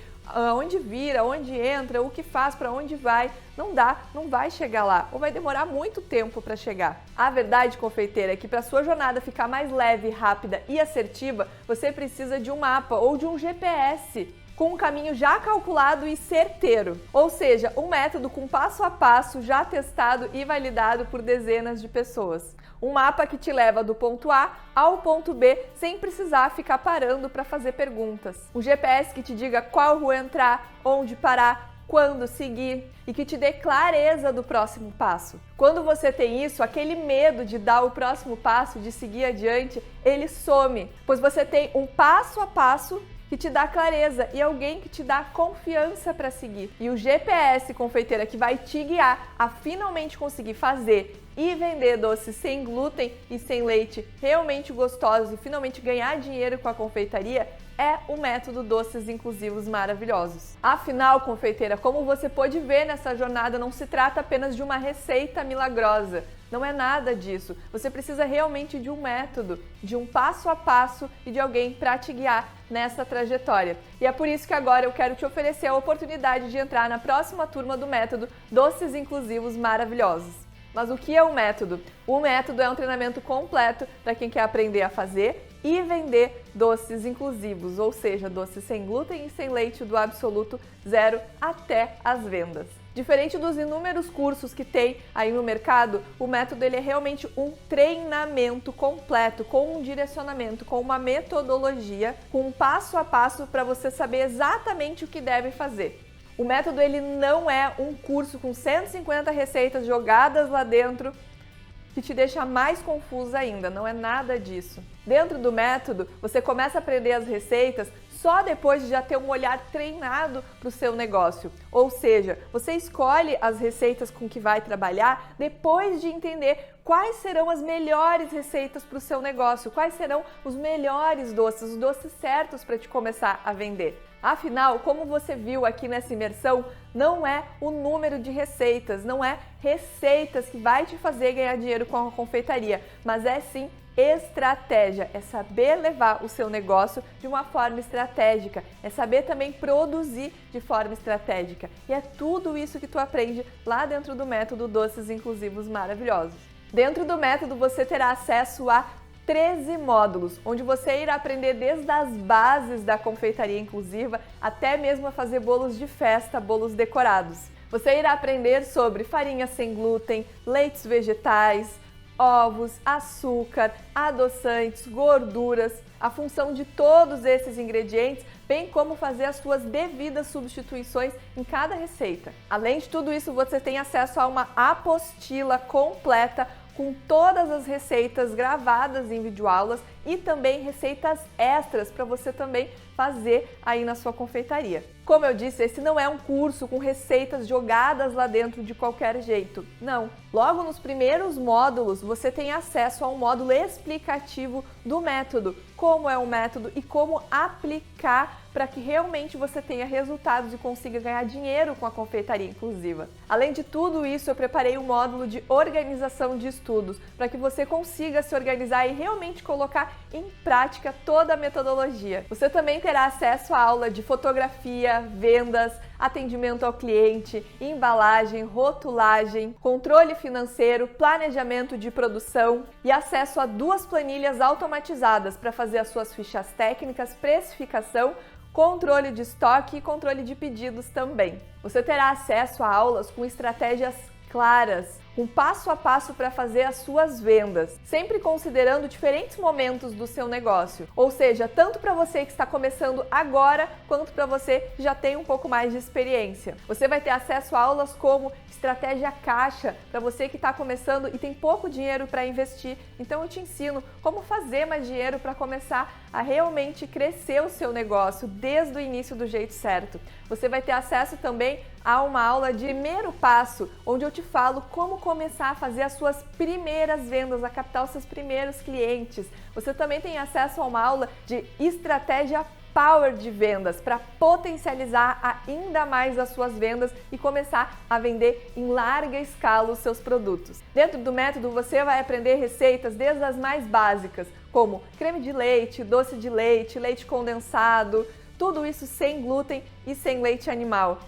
onde vira, onde entra, o que faz, para onde vai. Não dá, não vai chegar lá, ou vai demorar muito tempo para chegar. A verdade, confeiteira, é que para sua jornada ficar mais leve, rápida e assertiva, você precisa de um mapa ou de um GPS com um caminho já calculado e certeiro, ou seja, um método com passo a passo já testado e validado por dezenas de pessoas. Um mapa que te leva do ponto A ao ponto B sem precisar ficar parando para fazer perguntas. Um GPS que te diga qual rua entrar, onde parar, quando seguir e que te dê clareza do próximo passo. Quando você tem isso, aquele medo de dar o próximo passo, de seguir adiante, ele some, pois você tem um passo a passo que te dá clareza e alguém que te dá confiança para seguir. E o GPS, confeiteira, que vai te guiar a finalmente conseguir fazer e vender doces sem glúten e sem leite realmente gostosos e finalmente ganhar dinheiro com a confeitaria é o método Doces Inclusivos Maravilhosos. Afinal, confeiteira, como você pode ver nessa jornada, não se trata apenas de uma receita milagrosa. Não é nada disso. Você precisa realmente de um método, de um passo a passo e de alguém para te guiar nessa trajetória. E é por isso que agora eu quero te oferecer a oportunidade de entrar na próxima turma do método Doces Inclusivos Maravilhosos. Mas o que é o método? O método é um treinamento completo para quem quer aprender a fazer e vender doces inclusivos, ou seja, doces sem glúten e sem leite do absoluto zero até as vendas. Diferente dos inúmeros cursos que tem aí no mercado, o método ele é realmente um treinamento completo, com um direcionamento, com uma metodologia, com um passo a passo para você saber exatamente o que deve fazer. O método ele não é um curso com 150 receitas jogadas lá dentro que te deixa mais confusa ainda, não é nada disso. Dentro do método, você começa a aprender as receitas só depois de já ter um olhar treinado para o seu negócio. Ou seja, você escolhe as receitas com que vai trabalhar depois de entender quais serão as melhores receitas para o seu negócio, quais serão os melhores doces, os doces certos para te começar a vender. Afinal, como você viu aqui nessa imersão, não é o número de receitas, não é receitas que vai te fazer ganhar dinheiro com a confeitaria, mas é sim estratégia, é saber levar o seu negócio de uma forma estratégica, é saber também produzir de forma estratégica. E é tudo isso que tu aprende lá dentro do método Doces Inclusivos Maravilhosos. Dentro do método você terá acesso a 13 módulos, onde você irá aprender desde as bases da confeitaria inclusiva até mesmo a fazer bolos de festa, bolos decorados. Você irá aprender sobre farinha sem glúten, leites vegetais, ovos, açúcar, adoçantes, gorduras, a função de todos esses ingredientes, bem como fazer as suas devidas substituições em cada receita. Além de tudo isso, você tem acesso a uma apostila completa com todas as receitas gravadas em videoaulas e também receitas extras para você também fazer aí na sua confeitaria. Como eu disse, esse não é um curso com receitas jogadas lá dentro de qualquer jeito, não. Logo nos primeiros módulos, você tem acesso a um módulo explicativo do método, como é o método e como aplicar para que realmente você tenha resultados e consiga ganhar dinheiro com a confeitaria inclusiva. Além de tudo isso, eu preparei um módulo de organização de estudos para que você consiga se organizar e realmente colocar em prática toda a metodologia. Você também terá acesso à aula de fotografia, vendas, atendimento ao cliente, embalagem, rotulagem, controle financeiro, planejamento de produção e acesso a 2 planilhas automatizadas para fazer as suas fichas técnicas, precificação, controle de estoque e controle de pedidos também. Você terá acesso a aulas com estratégias claras, um passo a passo para fazer as suas vendas, sempre considerando diferentes momentos do seu negócio. Ou seja, tanto para você que está começando agora, quanto para você que já tem um pouco mais de experiência. Você vai ter acesso a aulas como estratégia caixa, para você que está começando e tem pouco dinheiro para investir. Então eu te ensino como fazer mais dinheiro para começar a realmente crescer o seu negócio desde o início do jeito certo. Você vai ter acesso também a uma aula de primeiro passo, onde eu te falo como começar a fazer as suas primeiras vendas, a captar os seus primeiros clientes. Você também tem acesso a uma aula de estratégia power de vendas para potencializar ainda mais as suas vendas e começar a vender em larga escala os seus produtos. Dentro do método você vai aprender receitas desde as mais básicas, como creme de leite, doce de leite, leite condensado, tudo isso sem glúten e sem leite animal.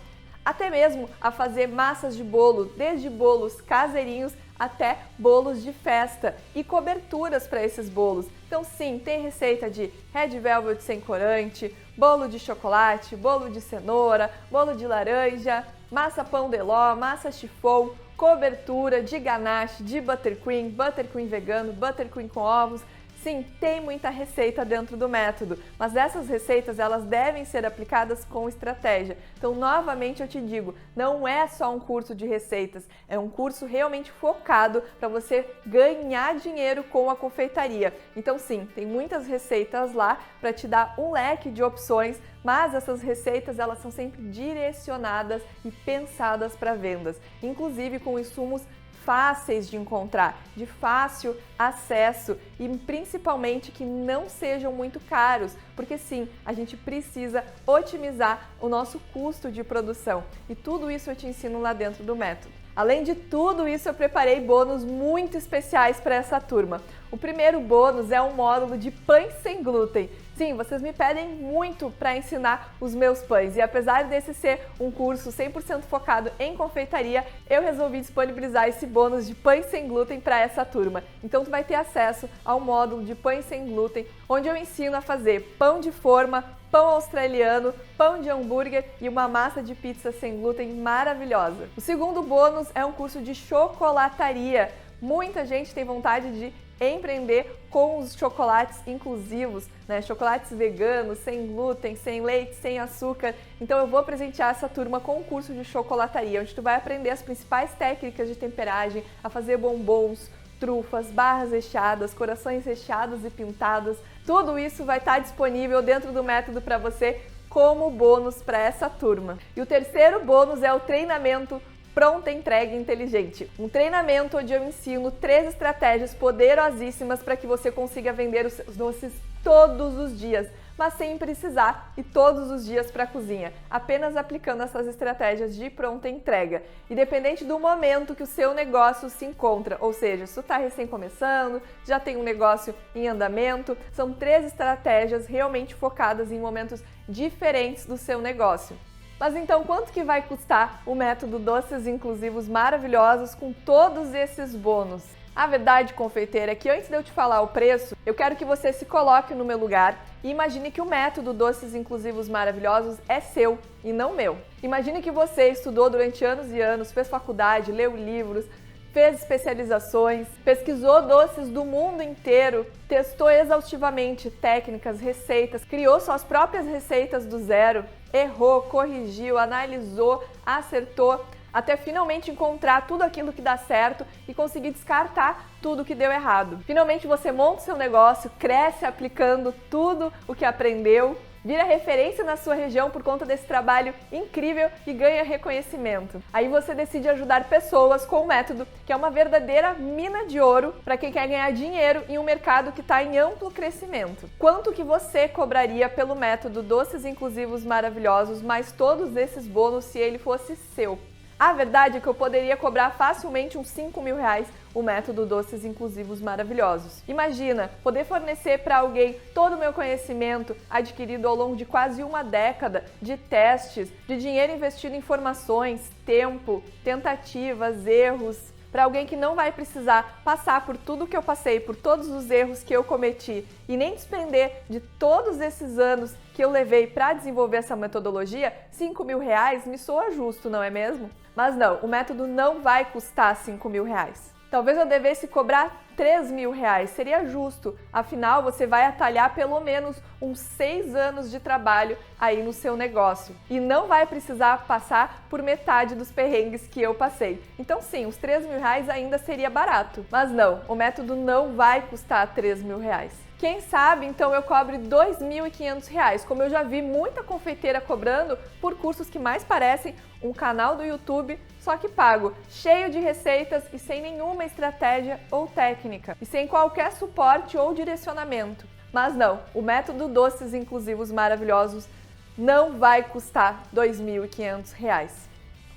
Até mesmo a fazer massas de bolo, desde bolos caseirinhos até bolos de festa e coberturas para esses bolos. Então sim, tem receita de red velvet sem corante, bolo de chocolate, bolo de cenoura, bolo de laranja, massa pão de ló, massa chiffon, cobertura de ganache, de buttercream vegano, buttercream com ovos. Sim, tem muita receita dentro do método, mas essas receitas elas devem ser aplicadas com estratégia. Então, novamente eu te digo, não é só um curso de receitas, é um curso realmente focado para você ganhar dinheiro com a confeitaria. Então, sim, tem muitas receitas lá para te dar um leque de opções, mas essas receitas elas são sempre direcionadas e pensadas para vendas, inclusive com insumos fáceis de encontrar, de fácil acesso e principalmente que não sejam muito caros, porque sim, a gente precisa otimizar o nosso custo de produção e tudo isso eu te ensino lá dentro do método. Além de tudo isso, eu preparei bônus muito especiais para essa turma. O primeiro bônus é um módulo de pães sem glúten. Sim, vocês me pedem muito para ensinar os meus pães e apesar desse ser um curso 100% focado em confeitaria, eu resolvi disponibilizar esse bônus de pães sem glúten para essa turma. Então tu vai ter acesso ao módulo de pães sem glúten, onde eu ensino a fazer pão de forma, pão australiano, pão de hambúrguer e uma massa de pizza sem glúten maravilhosa. O segundo bônus é um curso de chocolataria. Muita gente tem vontade de empreender com os chocolates inclusivos, né? Chocolates veganos, sem glúten, sem leite, sem açúcar. Então eu vou presentear essa turma com um curso de chocolataria, onde tu vai aprender as principais técnicas de temperagem, a fazer bombons, trufas, barras recheadas, corações recheados e pintados, Tudo isso vai estar disponível dentro do método para você como bônus para essa turma. E o terceiro bônus é o treinamento Pronta Entrega Inteligente. Um treinamento onde eu ensino 3 estratégias poderosíssimas para que você consiga vender os seus doces todos os dias, mas sem precisar ir todos os dias para a cozinha, apenas aplicando essas estratégias de pronta entrega. Independente do momento que o seu negócio se encontra, ou seja, se você está recém começando, já tem um negócio em andamento, são 3 estratégias realmente focadas em momentos diferentes do seu negócio. Mas então, quanto que vai custar o método Doces Inclusivos Maravilhosos com todos esses bônus? A verdade, confeiteira, é que antes de eu te falar o preço, eu quero que você se coloque no meu lugar e imagine que o método Doces Inclusivos Maravilhosos é seu e não meu. Imagine que você estudou durante anos e anos, fez faculdade, leu livros, fez especializações, pesquisou doces do mundo inteiro, testou exaustivamente técnicas, receitas, criou suas próprias receitas do zero, errou, corrigiu, analisou, acertou, até finalmente encontrar tudo aquilo que dá certo e conseguir descartar tudo que deu errado. Finalmente você monta o seu negócio, cresce aplicando tudo o que aprendeu, vira referência na sua região por conta desse trabalho incrível e ganha reconhecimento. Aí você decide ajudar pessoas com o método, que é uma verdadeira mina de ouro para quem quer ganhar dinheiro em um mercado que está em amplo crescimento. Quanto que você cobraria pelo método Doces Inclusivos Maravilhosos, mais todos esses bônus se ele fosse seu? A verdade é que eu poderia cobrar facilmente uns 5 mil reais o método Doces Inclusivos Maravilhosos. Imagina, poder fornecer para alguém todo o meu conhecimento adquirido ao longo de quase uma década de testes, de dinheiro investido em informações, tempo, tentativas, erros, para alguém que não vai precisar passar por tudo que eu passei, por todos os erros que eu cometi e nem despender de todos esses anos que eu levei para desenvolver essa metodologia, 5 mil reais me soa justo, não é mesmo? Mas não, o método não vai custar 5 mil reais. Talvez eu devesse cobrar 3 mil reais, seria justo, afinal você vai atalhar pelo menos uns 6 anos de trabalho aí no seu negócio e não vai precisar passar por metade dos perrengues que eu passei. Então sim, os 3 mil reais ainda seria barato, mas não, o método não vai custar 3 mil reais. Quem sabe, então, eu cobre R$ 2.500, como eu já vi muita confeiteira cobrando por cursos que mais parecem um canal do YouTube, só que pago, cheio de receitas e sem nenhuma estratégia ou técnica, e sem qualquer suporte ou direcionamento. Mas não, o método Doces Inclusivos Maravilhosos não vai custar R$ 2.500.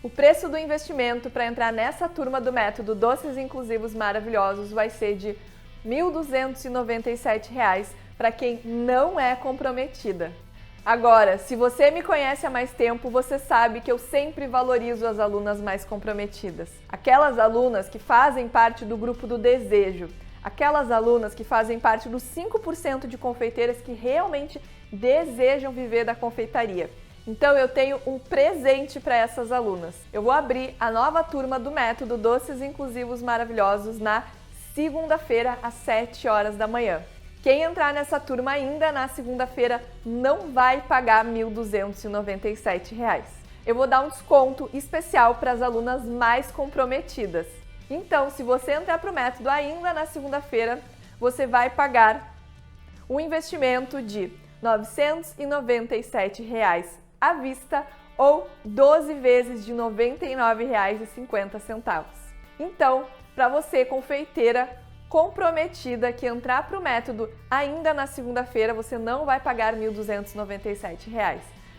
O preço do investimento para entrar nessa turma do método Doces Inclusivos Maravilhosos vai ser de R$ 1.297 para quem não é comprometida. Agora, se você me conhece há mais tempo, você sabe que eu sempre valorizo as alunas mais comprometidas. Aquelas alunas que fazem parte do grupo do desejo. Aquelas alunas que fazem parte dos 5% de confeiteiras que realmente desejam viver da confeitaria. Então eu tenho um presente para essas alunas. Eu vou abrir a nova turma do método Doces Inclusivos Maravilhosos na segunda-feira, às 7 horas da manhã. Quem entrar nessa turma ainda na segunda-feira não vai pagar R$ 1.297. Eu vou dar um desconto especial para as alunas mais comprometidas. Então, se você entrar para o método ainda na segunda-feira, você vai pagar um investimento de R$ 997 à vista ou 12 vezes de R$ 99,50. Então, para você, confeiteira comprometida, que entrar para o método ainda na segunda-feira, você não vai pagar R$ 1.297.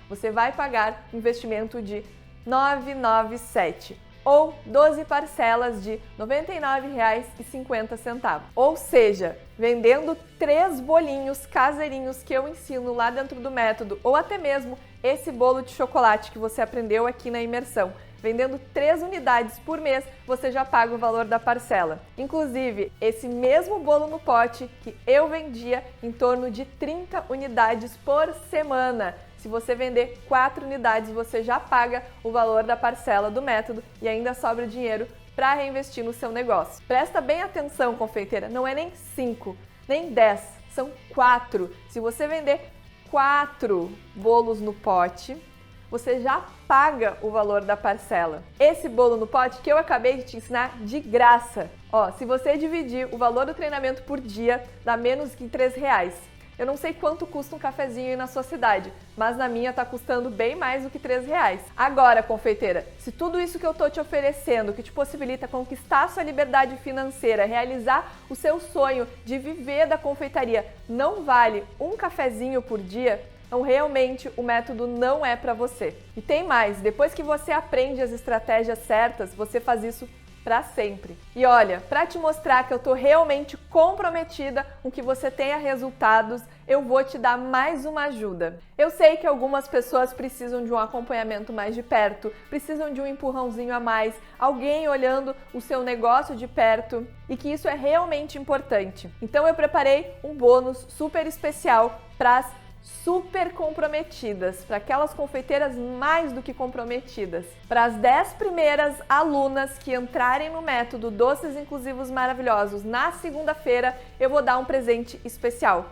Você vai pagar um investimento de R$ 997 ou 12 parcelas de R$ 99,50. Ou seja, vendendo 3 bolinhos caseirinhos que eu ensino lá dentro do método, ou até mesmo esse bolo de chocolate que você aprendeu aqui na imersão. Vendendo 3 unidades por mês, você já paga o valor da parcela. Inclusive, esse mesmo bolo no pote que eu vendia em torno de 30 unidades por semana. Se você vender 4 unidades, você já paga o valor da parcela do método e ainda sobra dinheiro para reinvestir no seu negócio. Presta bem atenção, confeiteira, não é nem 5, nem 10, são 4. Se você vender 4 bolos no pote, você já paga o valor da parcela. Esse bolo no pote que eu acabei de te ensinar de graça. Ó, se você dividir o valor do treinamento por dia, dá menos que R$ 3. Eu não sei quanto custa um cafezinho aí na sua cidade, mas na minha tá custando bem mais do que R$3. Agora, confeiteira, se tudo isso que eu tô te oferecendo, que te possibilita conquistar a sua liberdade financeira, realizar o seu sonho de viver da confeitaria, não vale um cafezinho por dia, então realmente o método não é para você. E tem mais, depois que você aprende as estratégias certas, você faz isso para sempre. E olha, para te mostrar que eu tô realmente comprometida com que você tenha resultados, eu vou te dar mais uma ajuda. Eu sei que algumas pessoas precisam de um acompanhamento mais de perto, precisam de um empurrãozinho a mais, alguém olhando o seu negócio de perto e que isso é realmente importante. Então eu preparei um bônus super especial para as super comprometidas, para aquelas confeiteiras mais do que comprometidas. Para as 10 primeiras alunas que entrarem no método Doces Inclusivos Maravilhosos na segunda-feira, eu vou dar um presente especial.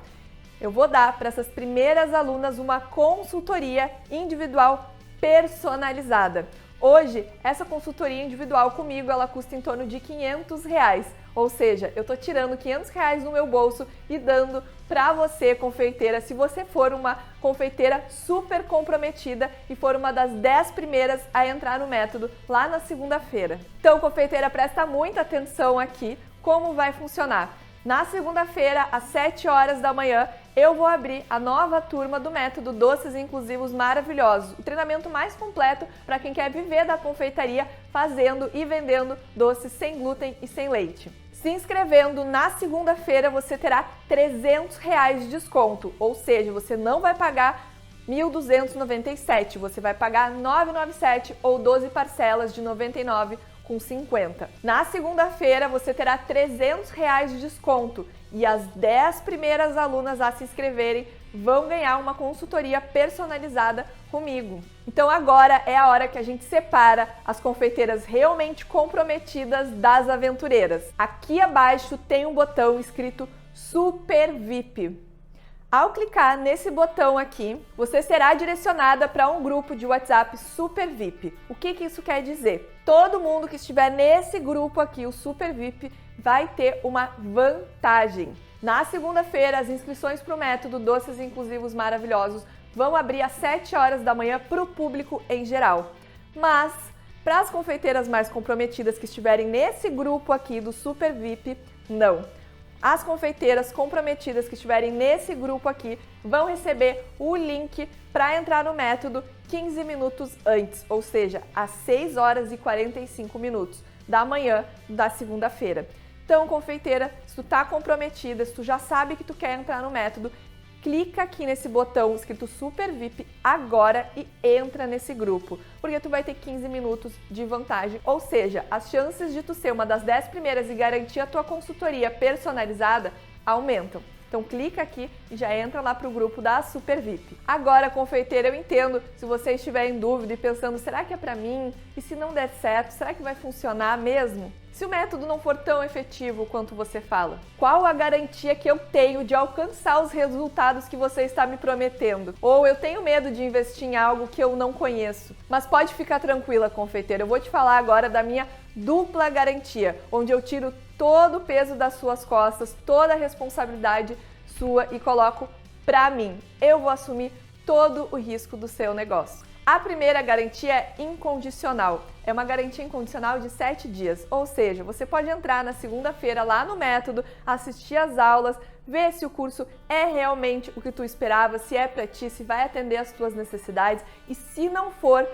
Eu vou dar para essas primeiras alunas uma consultoria individual personalizada. Hoje, essa consultoria individual comigo, ela custa em torno de R$500. Ou seja, eu tô tirando R$500 do meu bolso e dando para você, confeiteira, se você for uma confeiteira super comprometida e for uma das 10 primeiras a entrar no método lá na segunda-feira. Então, confeiteira, presta muita atenção aqui como vai funcionar. Na segunda-feira, às 7 horas da manhã, eu vou abrir a nova turma do método Doces Inclusivos Maravilhosos, o treinamento mais completo para quem quer viver da confeitaria fazendo e vendendo doces sem glúten e sem leite. Se inscrevendo na segunda-feira, você terá R$300 de desconto, ou seja, você não vai pagar R$1.297, você vai pagar R$997 ou 12 parcelas de R$99,50. Na segunda-feira, você terá R$300 de desconto e as 10 primeiras alunas a se inscreverem vão ganhar uma consultoria personalizada comigo. Então agora é a hora que a gente separa as confeiteiras realmente comprometidas das aventureiras. Aqui abaixo tem um botão escrito Super VIP. Ao clicar nesse botão aqui, você será direcionada para um grupo de WhatsApp Super VIP. O que isso quer dizer? Todo mundo que estiver nesse grupo aqui, o Super VIP, vai ter uma vantagem. Na segunda-feira, as inscrições para o método Doces Inclusivos Maravilhosos vão abrir às 7 horas da manhã para o público em geral. Mas, para as confeiteiras mais comprometidas que estiverem nesse grupo aqui do Super VIP, não. As confeiteiras comprometidas que estiverem nesse grupo aqui vão receber o link para entrar no método 15 minutos antes, ou seja, às 6 horas e 45 minutos da manhã da segunda-feira. Então, confeiteira, se tu tá comprometida, se tu já sabe que tu quer entrar no método, clica aqui nesse botão escrito Super VIP agora e entra nesse grupo, porque tu vai ter 15 minutos de vantagem, ou seja, as chances de tu ser uma das 10 primeiras e garantir a tua consultoria personalizada aumentam. Então clica aqui e já entra lá para o grupo da Super VIP. Agora, confeiteira, eu entendo se você estiver em dúvida e pensando, será que é para mim? E se não der certo, será que vai funcionar mesmo? Se o método não for tão efetivo quanto você fala, qual a garantia que eu tenho de alcançar os resultados que você está me prometendo? Ou eu tenho medo de investir em algo que eu não conheço? Mas pode ficar tranquila, confeiteira, eu vou te falar agora da minha dupla garantia, onde eu tiro todo o peso das suas costas, toda a responsabilidade sua e coloco pra mim. Eu vou assumir todo o risco do seu negócio. A primeira garantia é incondicional. É uma garantia incondicional de 7 dias, ou seja, você pode entrar na segunda-feira lá no método, assistir às aulas, ver se o curso é realmente o que tu esperava, se é para ti, se vai atender às tuas necessidades e se não for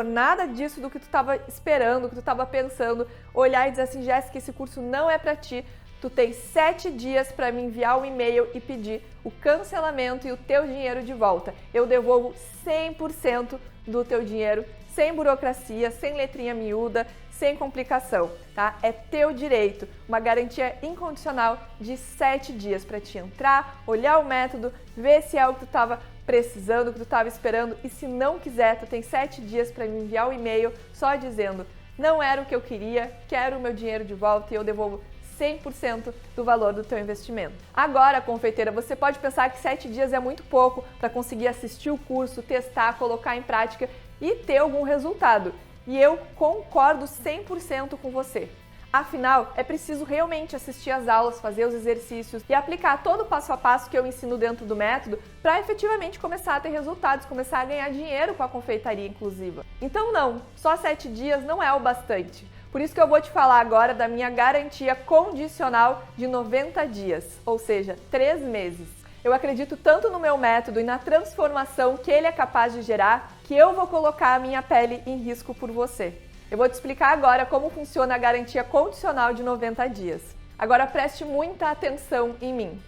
nada disso do que tu estava esperando, do que tu estava pensando, olhar e dizer assim, Jéssica, esse curso não é para ti, tu tem 7 dias para me enviar um e-mail e pedir o cancelamento e o teu dinheiro de volta. Eu devolvo 100% do teu dinheiro, sem burocracia, sem letrinha miúda, sem complicação, tá? É teu direito, uma garantia incondicional de 7 dias para te entrar, olhar o método, ver se é o que tu estava precisando, o que tu estava esperando e se não quiser, tu tem 7 dias para me enviar um e-mail só dizendo não era o que eu queria, quero o meu dinheiro de volta e eu devolvo 100% do valor do teu investimento. Agora, confeiteira, você pode pensar que 7 dias é muito pouco para conseguir assistir o curso, testar, colocar em prática e ter algum resultado. E eu concordo 100% com você. Afinal, é preciso realmente assistir às aulas, fazer os exercícios e aplicar todo o passo a passo que eu ensino dentro do método para efetivamente começar a ter resultados, começar a ganhar dinheiro com a confeitaria inclusiva. Então não, só 7 dias não é o bastante. Por isso que eu vou te falar agora da minha garantia condicional de 90 dias, ou seja, 3 meses. Eu acredito tanto no meu método e na transformação que ele é capaz de gerar, que eu vou colocar a minha pele em risco por você. Eu vou te explicar agora como funciona a garantia condicional de 90 dias. Agora preste muita atenção em mim.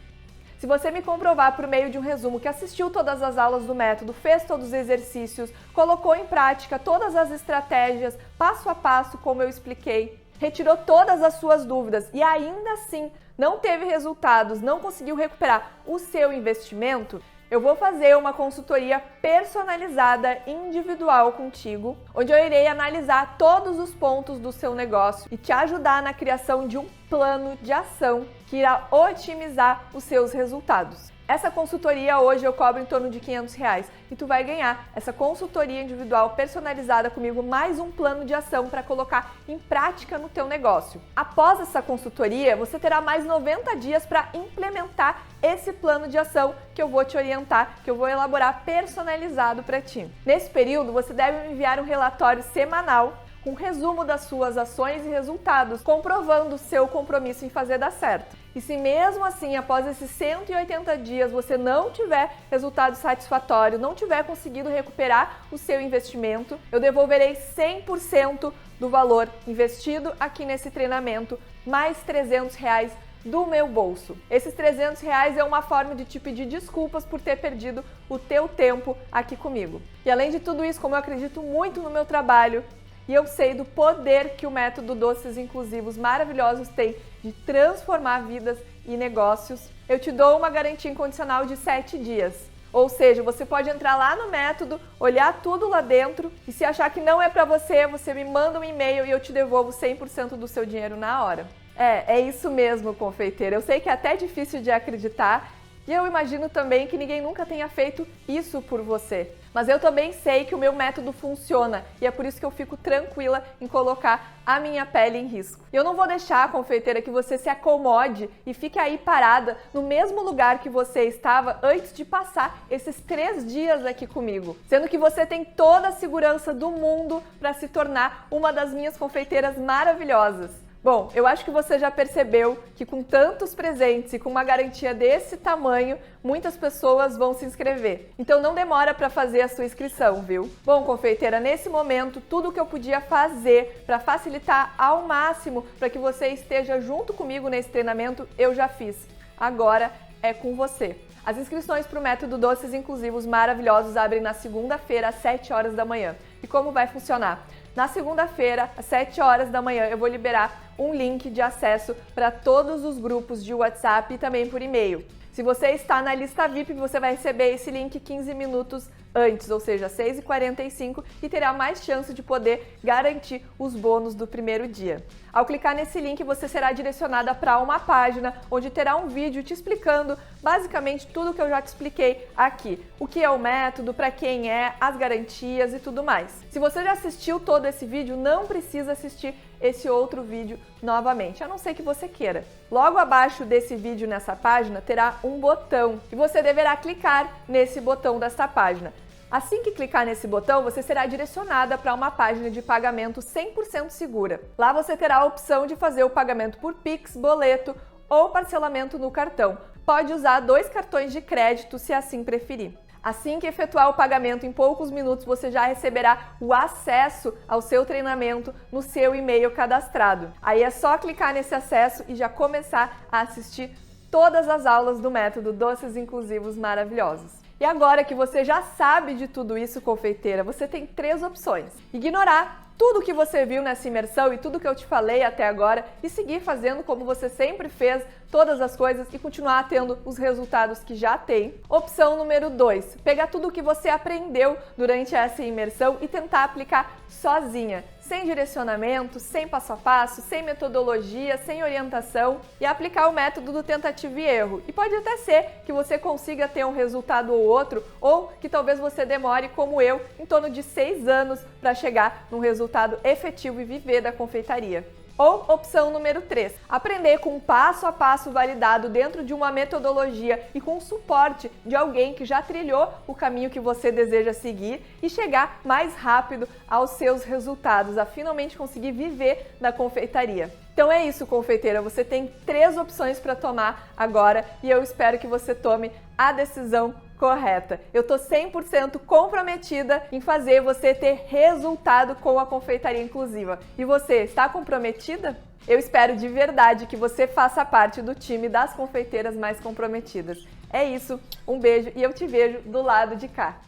Se você me comprovar por meio de um resumo que assistiu todas as aulas do método, fez todos os exercícios, colocou em prática todas as estratégias, passo a passo, como eu expliquei, retirou todas as suas dúvidas e ainda assim não teve resultados, não conseguiu recuperar o seu investimento, eu vou fazer uma consultoria personalizada, individual contigo, onde eu irei analisar todos os pontos do seu negócio e te ajudar na criação de um plano de ação que irá otimizar os seus resultados. Essa consultoria hoje eu cobro em torno de R$500 e tu vai ganhar essa consultoria individual personalizada comigo, mais um plano de ação para colocar em prática no teu negócio. Após essa consultoria, você terá mais 90 dias para implementar esse plano de ação que eu vou te orientar, que eu vou elaborar personalizado para ti. Nesse período, você deve me enviar um relatório semanal com resumo das suas ações e resultados, comprovando o seu compromisso em fazer dar certo. E se mesmo assim, após esses 180 dias, você não tiver resultado satisfatório, não tiver conseguido recuperar o seu investimento, eu devolverei 100% do valor investido aqui nesse treinamento, mais R$300 do meu bolso. Esses R$300 é uma forma de te pedir desculpas por ter perdido o teu tempo aqui comigo. E além de tudo isso, como eu acredito muito no meu trabalho, e eu sei do poder que o método Doces Inclusivos Maravilhosos tem de transformar vidas e negócios, eu te dou uma garantia incondicional de 7 dias. Ou seja, você pode entrar lá no método, olhar tudo lá dentro e se achar que não é para você, você me manda um e-mail e eu te devolvo 100% do seu dinheiro na hora. É isso mesmo, confeiteira. Eu sei que é até difícil de acreditar e eu imagino também que ninguém nunca tenha feito isso por você. Mas eu também sei que o meu método funciona e é por isso que eu fico tranquila em colocar a minha pele em risco. E eu não vou deixar, confeiteira, que você se acomode e fique aí parada no mesmo lugar que você estava antes de passar esses 3 dias aqui comigo. Sendo que você tem toda a segurança do mundo para se tornar uma das minhas confeiteiras maravilhosas. Bom, eu acho que você já percebeu que com tantos presentes e com uma garantia desse tamanho, muitas pessoas vão se inscrever. Então não demora para fazer a sua inscrição, viu? Bom, confeiteira, nesse momento, tudo o que eu podia fazer para facilitar ao máximo para que você esteja junto comigo nesse treinamento, eu já fiz. Agora é com você. As inscrições para o método Doces Inclusivos Maravilhosos abrem na segunda-feira às 7 horas da manhã. E como vai funcionar? Na segunda-feira, às 7 horas da manhã, eu vou liberar um link de acesso para todos os grupos de WhatsApp e também por e-mail. Se você está na lista VIP, você vai receber esse link 15 minutos antes, ou seja, 6h45, e terá mais chance de poder garantir os bônus do primeiro dia. Ao clicar nesse link, você será direcionada para uma página onde terá um vídeo te explicando basicamente tudo que eu já te expliquei aqui. O que é o método, para quem é, as garantias e tudo mais. Se você já assistiu todo esse vídeo, não precisa assistir esse outro vídeo novamente, a não ser que você queira. Logo abaixo desse vídeo nessa página terá um botão e você deverá clicar nesse botão dessa página. Assim que clicar nesse botão, você será direcionada para uma página de pagamento 100% segura. Lá você terá a opção de fazer o pagamento por Pix, boleto ou parcelamento no cartão. Pode usar 2 cartões de crédito se assim preferir. Assim que efetuar o pagamento, em poucos minutos você já receberá o acesso ao seu treinamento no seu e-mail cadastrado. Aí é só clicar nesse acesso e já começar a assistir todas as aulas do método Doces Inclusivos Maravilhosos. E agora que você já sabe de tudo isso, confeiteira, você tem 3 opções. Ignorar tudo que você viu nessa imersão e tudo que eu te falei até agora e seguir fazendo como você sempre fez, todas as coisas e continuar tendo os resultados que já tem. Opção número 2, pegar tudo o que você aprendeu durante essa imersão e tentar aplicar sozinha, sem direcionamento, sem passo a passo, sem metodologia, sem orientação e aplicar o método do tentativa e erro. E pode até ser que você consiga ter um resultado ou outro, ou que talvez você demore, como eu, em torno de 6 anos para chegar num resultado efetivo e viver da confeitaria. Ou opção número 3, aprender com um passo a passo validado dentro de uma metodologia e com o suporte de alguém que já trilhou o caminho que você deseja seguir e chegar mais rápido aos seus resultados, a finalmente conseguir viver da confeitaria. Então é isso, confeiteira, você tem 3 opções para tomar agora e eu espero que você tome a decisão correta. Eu tô 100% comprometida em fazer você ter resultado com a confeitaria inclusiva. E você, está comprometida? Eu espero de verdade que você faça parte do time das confeiteiras mais comprometidas. É isso, um beijo e eu te vejo do lado de cá.